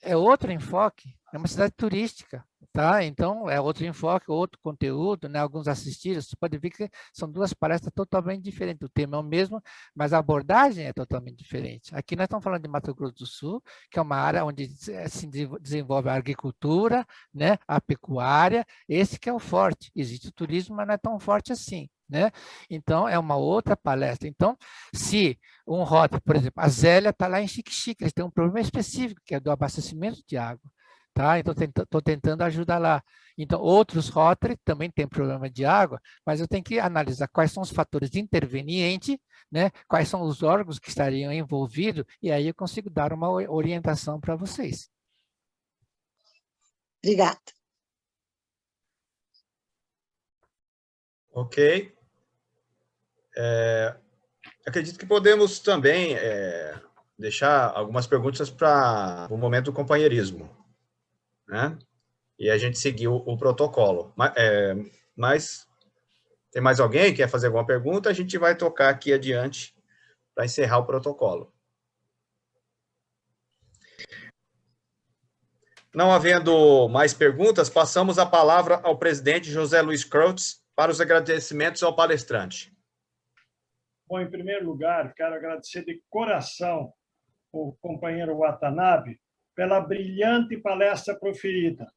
Speaker 6: É outro enfoque, é uma cidade turística, tá? Então, é outro enfoque, outro conteúdo, né? Alguns assistiram, você pode ver que são duas palestras totalmente diferentes. O tema é o mesmo, mas a abordagem é totalmente diferente. Aqui nós estamos falando de Mato Grosso do Sul, que é uma área onde se desenvolve a agricultura, né? A pecuária, esse que é o forte. Existe o turismo, mas não é tão forte assim. Né? Então, é uma outra palestra. Então, se um Rotary, por exemplo, a Zélia está lá em Xique-Xique, eles têm um problema específico, que é do abastecimento de água. Tá? Então, estou tentando ajudar lá. Então, outros Rotary também têm problema de água, mas eu tenho que analisar quais são os fatores intervenientes, né? Quais são os órgãos que estariam envolvidos, e aí eu consigo dar uma orientação para vocês.
Speaker 18: Obrigada.
Speaker 2: Ok. Acredito que podemos também deixar algumas perguntas para o momento do companheirismo, né? E a gente seguir o protocolo. Mas tem mais alguém que quer fazer alguma pergunta? A gente vai tocar aqui adiante para encerrar o protocolo. Não havendo mais perguntas, passamos a palavra ao presidente José Luiz Kreutz para os agradecimentos ao palestrante.
Speaker 1: Bom, em primeiro lugar, quero agradecer de coração o companheiro Watanabe pela brilhante palestra proferida.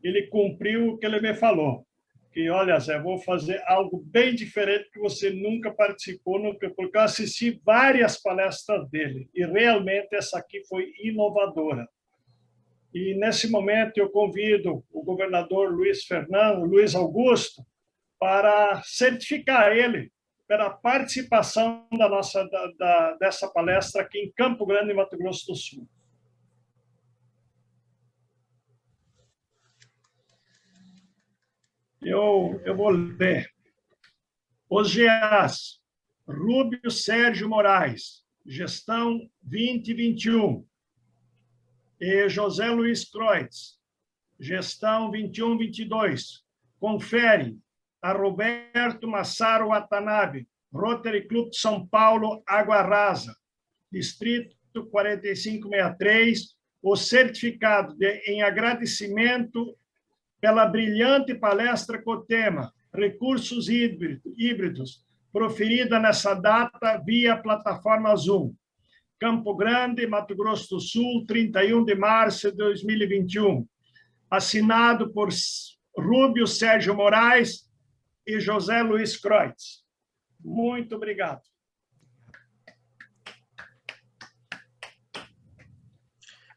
Speaker 1: Ele cumpriu o que ele me falou, que, olha, Zé, vou fazer algo bem diferente que você nunca participou, porque eu assisti várias palestras dele, e realmente essa aqui foi inovadora. E, nesse momento, eu convido o governador Luiz Augusto, para certificar ele pela participação dessa palestra aqui em Campo Grande, Mato Grosso do Sul. Eu vou ler. Os GAs: Rúbio Sérgio Moraes, gestão 2021, e José Luiz Kreutz, gestão 21-22. Confere a Roberto Massaro Watanabe, Rotary Club de São Paulo, Água Rasa, distrito 4563, o certificado em agradecimento pela brilhante palestra com o tema Recursos Híbridos, proferida nessa data via plataforma Zoom. Campo Grande, Mato Grosso do Sul, 31 de março de 2021. Assinado por Rúbio Sérgio Moraes e José Luiz Kreutz. Muito obrigado.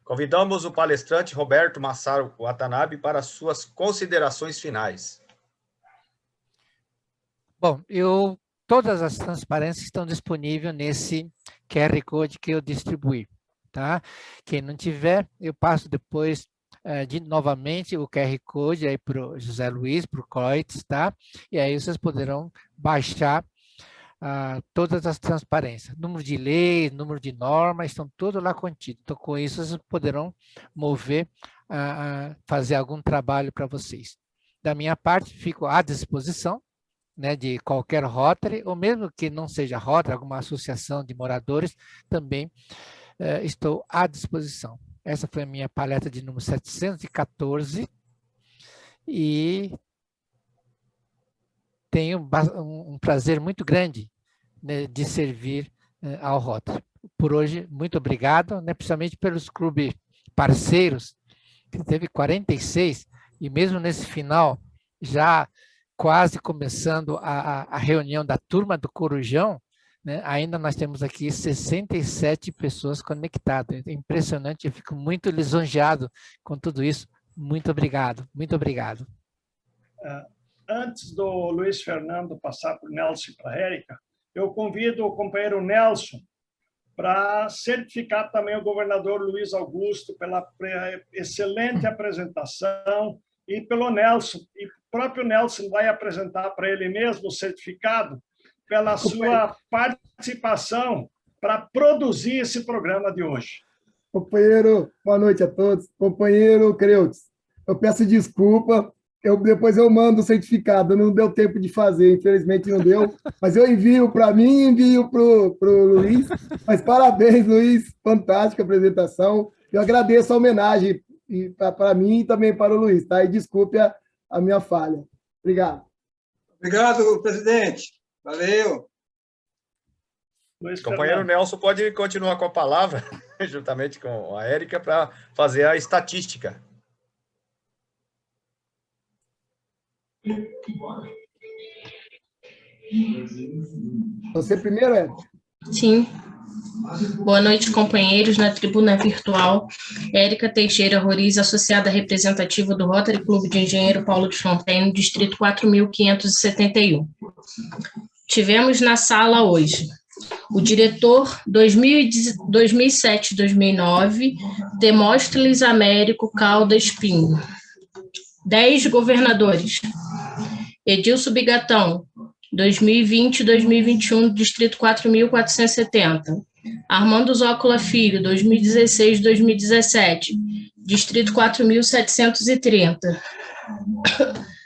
Speaker 2: Convidamos o palestrante Roberto Massaro Watanabe para suas considerações finais.
Speaker 6: Bom, todas as transparências estão disponíveis nesse QR Code que eu distribuí, tá? Quem não tiver, eu passo depois novamente o QR Code aí para o José Luiz, para o Kreutz, tá? E aí vocês poderão baixar todas as transparências. Número de leis, número de normas, estão todos lá contidos. Então, com isso, vocês poderão mover, fazer algum trabalho para vocês. Da minha parte, fico à disposição, né, de qualquer Rotary, ou mesmo que não seja Rotary, alguma associação de moradores, também estou à disposição. Essa foi a minha palestra de número 714 e tenho um prazer muito grande, né, de servir ao Rotary. Por hoje, muito obrigado, né, principalmente pelos clubes parceiros, que teve 46, e mesmo nesse final, já quase começando a reunião da turma do Corujão, né, ainda nós temos aqui 67 pessoas conectadas. É impressionante, eu fico muito lisonjeado com tudo isso. Muito obrigado, muito obrigado.
Speaker 1: Antes do Luiz Fernando passar para o Nelson e para a Érica, eu convido o companheiro Nelson para certificar também o governador Luiz Augusto pela excelente apresentação e pelo Nelson. E o próprio Nelson vai apresentar para ele mesmo o certificado pela sua participação para produzir esse programa de hoje.
Speaker 11: Companheiro, boa noite a todos. Companheiro Kreutz, eu peço desculpa. Depois eu mando o certificado, não deu tempo de fazer, infelizmente não deu, mas eu envio para mim e envio para o Luiz. Mas parabéns, Luiz, fantástica apresentação. Eu agradeço a homenagem para mim e também para o Luiz, tá? E desculpe a minha falha. Obrigado.
Speaker 19: Obrigado, presidente. Valeu.
Speaker 2: O companheiro Nelson pode continuar com a palavra, juntamente com a Érica, para fazer a estatística.
Speaker 11: Você primeiro, Érica?
Speaker 12: Sim. Boa noite, companheiros, na tribuna virtual. Érica Teixeira Roriz, associada representativa do Rotary Clube de Engenheiro Paulo de Fontaine, distrito 4571. Tivemos na sala hoje o diretor 2007-2009, Demóstenes Américo Caldas Pinho. 10 governadores: Edilson Bigatão, 2020-2021, distrito 4.470. Armando Zócola Filho, 2016-2017, distrito 4.730.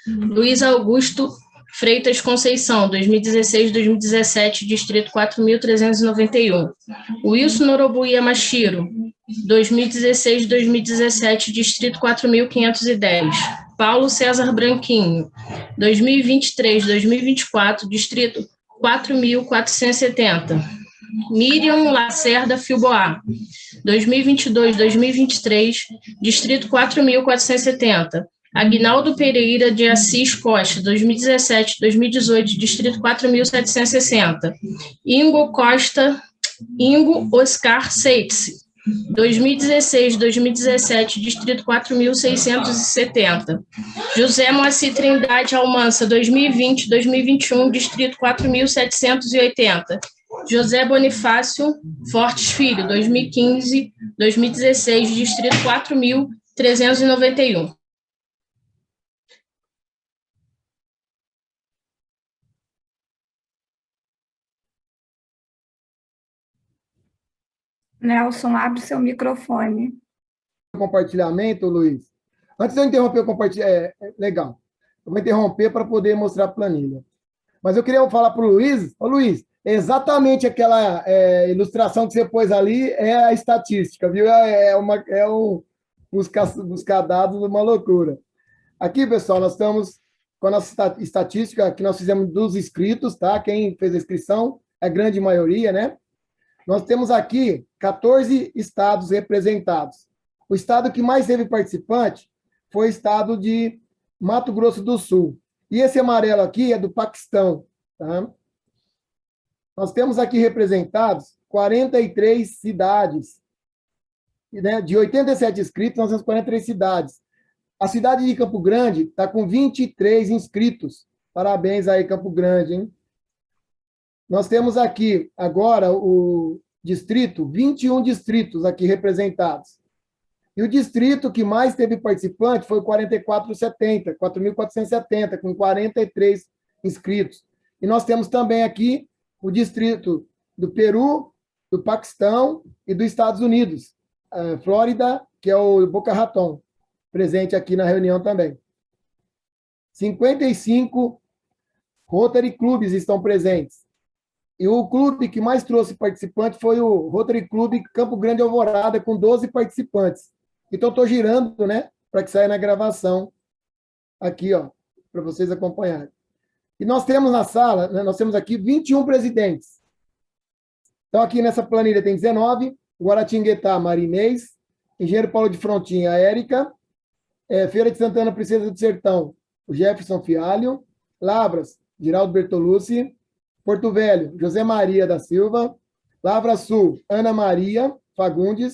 Speaker 12: Luiz Augusto Freitas Conceição, 2016-2017, distrito 4.391. Wilson Norobu Yamashiro, 2016-2017, distrito 4.510. Paulo César Branquinho, 2023-2024, distrito 4.470. Miriam Lacerda Filboá, 2022-2023, distrito 4.470. Aguinaldo Pereira de Assis Costa, 2017-2018, distrito 4.760. Ingo Oscar Seitz, 2016-2017, distrito 4.670. José Moacir Trindade Almança, 2020-2021, distrito 4.780. José Bonifácio Fortes Filho, 2015-2016, distrito 4.391.
Speaker 16: Nelson, abre seu microfone.
Speaker 11: Compartilhamento, Luiz. Antes de eu interromper o compartilhamento, legal. Eu vou interromper para poder mostrar a planilha. Mas eu queria falar para o Luiz, ô Luiz, exatamente aquela ilustração que você pôs ali é a estatística, viu? Buscar dados, uma loucura. Aqui, pessoal, nós estamos com a nossa estatística que nós fizemos dos inscritos, tá? Quem fez a inscrição é a grande maioria, né? Nós temos aqui 14 estados representados. O estado que mais teve participante foi o estado de Mato Grosso do Sul. E esse amarelo aqui é do Paquistão, tá? Nós temos aqui representados 43 cidades. Né? De 87 inscritos, nós temos 43 cidades. A cidade de Campo Grande está com 23 inscritos. Parabéns aí, Campo Grande, hein? Nós temos aqui, agora, o distrito, 21 distritos aqui representados. E o distrito que mais teve participante foi o 4.470, com 43 inscritos. E nós temos também aqui o distrito do Peru, do Paquistão e dos Estados Unidos, Flórida, que é o Boca Raton, presente aqui na reunião também. 55 Rotary Clubes estão presentes. E o clube que mais trouxe participantes foi o Rotary Clube Campo Grande Alvorada, com 12 participantes. Então, estou girando, né, para que saia na gravação aqui, ó, para vocês acompanharem. E nós temos na sala, né, nós temos aqui 21 presidentes. Então, aqui nessa planilha tem 19, Guaratinguetá, Marinês, Engenheiro Paulo de Frontinha, a Érica, Feira de Santana, Princesa do Sertão, o Jefferson Fialho, Lavras, Giraldo Bertolucci, Porto Velho, José Maria da Silva, Lavra Sul, Ana Maria Fagundes,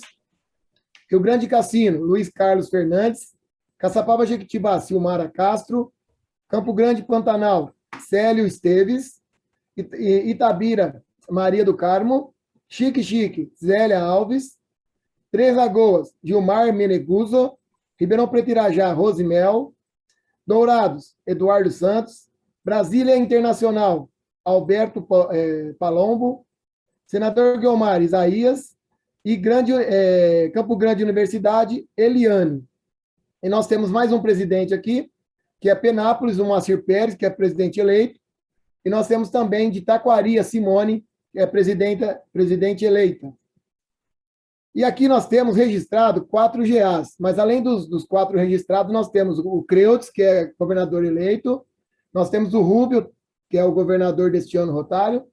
Speaker 11: Rio Grande Cassino, Luiz Carlos Fernandes, Caçapava Jequitibá, Silmara Castro, Campo Grande Pantanal, Célio Esteves, Itabira, Maria do Carmo, Chique, Zélia Alves, Três Lagoas, Gilmar Meneguso, Ribeirão Preto Irajá, Rosimel, Dourados, Eduardo Santos, Brasília Internacional, Alberto Palombo, Senador Guilmar Isaías, e Campo Grande Universidade, Eliane. E nós temos mais um presidente aqui, que é Penápolis, o Moacir Pérez, que é presidente eleito, e nós temos também de Taquari, a Simone, que é presidente eleita. E aqui nós temos registrado 4 GAs, mas além dos 4 registrados, nós temos o Creutz, que é governador eleito, nós temos o Rubio, que é o governador deste ano rotário,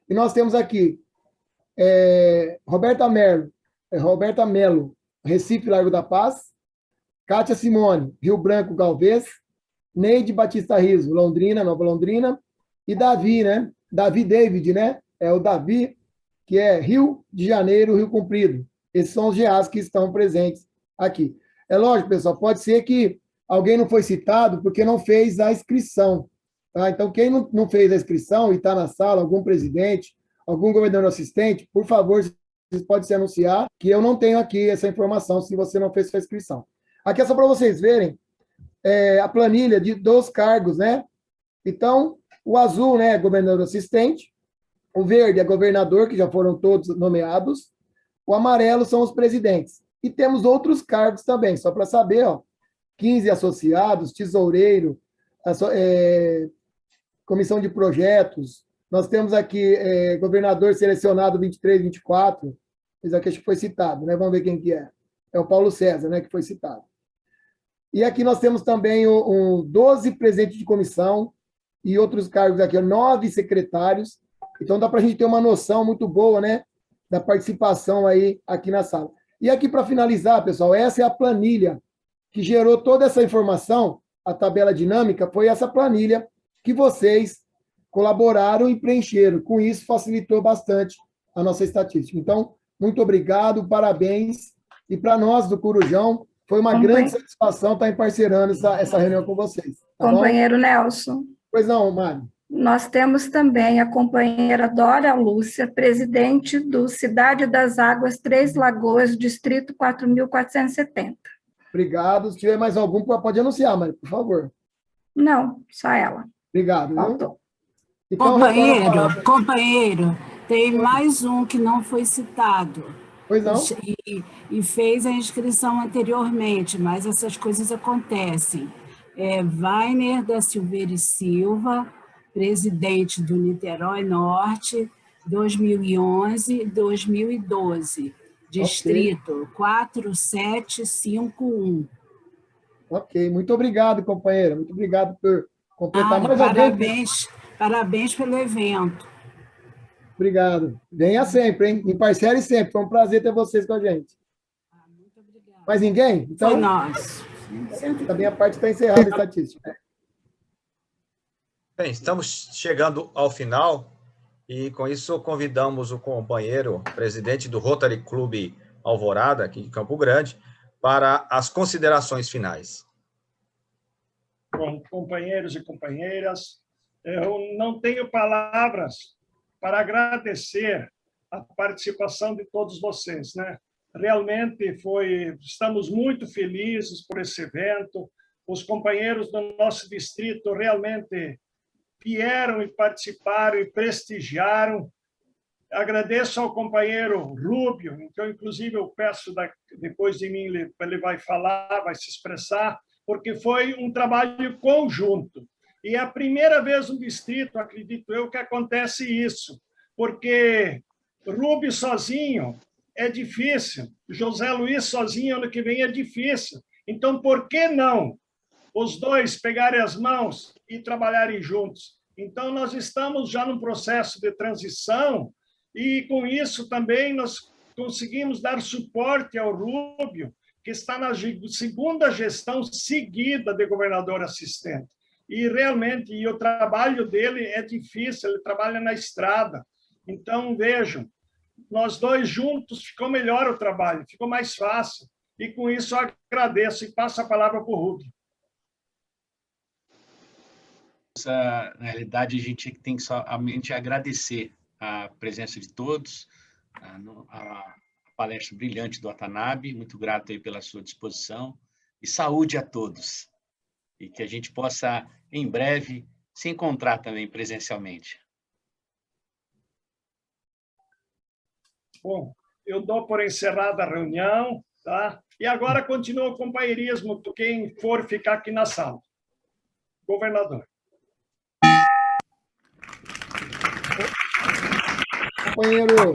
Speaker 11: e nós temos aqui Roberta Mello, Recife, Largo da Paz, Cátia Simone, Rio Branco, Galvez, Neide Batista Riso, Londrina, Nova Londrina, e Davi, né? David, né? É o Davi, que é Rio de Janeiro, Rio Comprido. Esses são os GAs que estão presentes aqui. É lógico, pessoal, pode ser que alguém não foi citado porque não fez a inscrição. Tá? Então, quem não fez a inscrição e está na sala, algum presidente, algum governador assistente, por favor, vocês podem se anunciar, que eu não tenho aqui essa informação se você não fez sua inscrição. Aqui é só para vocês verem a planilha dos cargos, né? Então, o azul, né, é governador assistente, o verde é governador, que já foram todos nomeados, o amarelo são os presidentes. E temos outros cargos também, só para saber, ó, 15 associados, tesoureiro, comissão de projetos, nós temos aqui governador selecionado 23, 24, esse aqui acho que foi citado, né? Vamos ver quem que é. É o Paulo César, né, que foi citado. E aqui nós temos também 12 presidentes de comissão e outros cargos aqui, 9 secretários. Então, dá para a gente ter uma noção muito boa, né, da participação aí aqui na sala. E aqui, para finalizar, pessoal, essa é a planilha que gerou toda essa informação, a tabela dinâmica, foi essa planilha que vocês colaboraram e preencheram. Com isso, facilitou bastante a nossa estatística. Então, muito obrigado, parabéns. E para nós do Corujão, foi uma grande satisfação estar emparcerando essa reunião com vocês. Tá
Speaker 16: Companheiro bom? Nelson.
Speaker 11: Pois não, Mário.
Speaker 16: Nós temos também a companheira Dora Lúcia, presidente do Cidade das Águas, Três Lagoas, Distrito 4.470.
Speaker 11: Obrigado. Se tiver mais algum, pode anunciar, Mário, por favor.
Speaker 16: Não, só ela.
Speaker 11: Obrigado.
Speaker 16: Faltou.
Speaker 11: Então,
Speaker 20: companheiro, tem mais um que não foi citado.
Speaker 11: Pois não.
Speaker 20: E fez a inscrição anteriormente, mas essas coisas acontecem. Vainer da Silveira e Silva, presidente do Niterói Norte, 2011-2012, distrito 4751.
Speaker 11: Ok, muito obrigado, companheira. Muito obrigado por completar mais alguém.
Speaker 20: Parabéns pelo evento.
Speaker 11: Obrigado. Venha sempre, hein? Em parceria sempre. Foi um prazer ter vocês com a gente.
Speaker 20: Muito obrigada.
Speaker 11: Mais ninguém? Então,
Speaker 20: foi nós.
Speaker 11: Da minha parte está encerrada a estatística.
Speaker 2: Bem, estamos chegando ao final e, com isso, convidamos o companheiro, presidente do Rotary Clube Alvorada, aqui de Campo Grande, para as considerações finais.
Speaker 1: Bom, companheiros e companheiras, eu não tenho palavras para agradecer a participação de todos vocês, né? Realmente estamos muito felizes por esse evento. Os companheiros do nosso distrito realmente vieram e participaram e prestigiaram. Agradeço ao companheiro Rúbio, então, inclusive, eu peço, depois de mim, ele vai falar, vai se expressar, porque foi um trabalho conjunto. E é a primeira vez no distrito, acredito eu, que acontece isso, porque Rúbio sozinho é difícil, José Luiz sozinho ano que vem é difícil. Então, por que não os dois pegarem as mãos e trabalharem juntos? Então, nós estamos já num processo de transição e, com isso, também nós conseguimos dar suporte ao Rúbio, que está na segunda gestão seguida de governador assistente. E, realmente, o trabalho dele é difícil, ele trabalha na estrada. Então, vejam, nós dois juntos ficou melhor o trabalho, ficou mais fácil. E, com isso, eu agradeço e passo a palavra para o Rúbio.
Speaker 21: Na realidade, a gente tem que somente agradecer a presença de todos, a palestra brilhante do Watanabe, muito grato aí pela sua disposição, e saúde a todos, e que a gente possa, em breve, se encontrar também presencialmente.
Speaker 1: Bom, eu dou por encerrada a reunião, tá? E agora continua o companheirismo, quem for ficar aqui na sala. Governador.
Speaker 11: Companheiro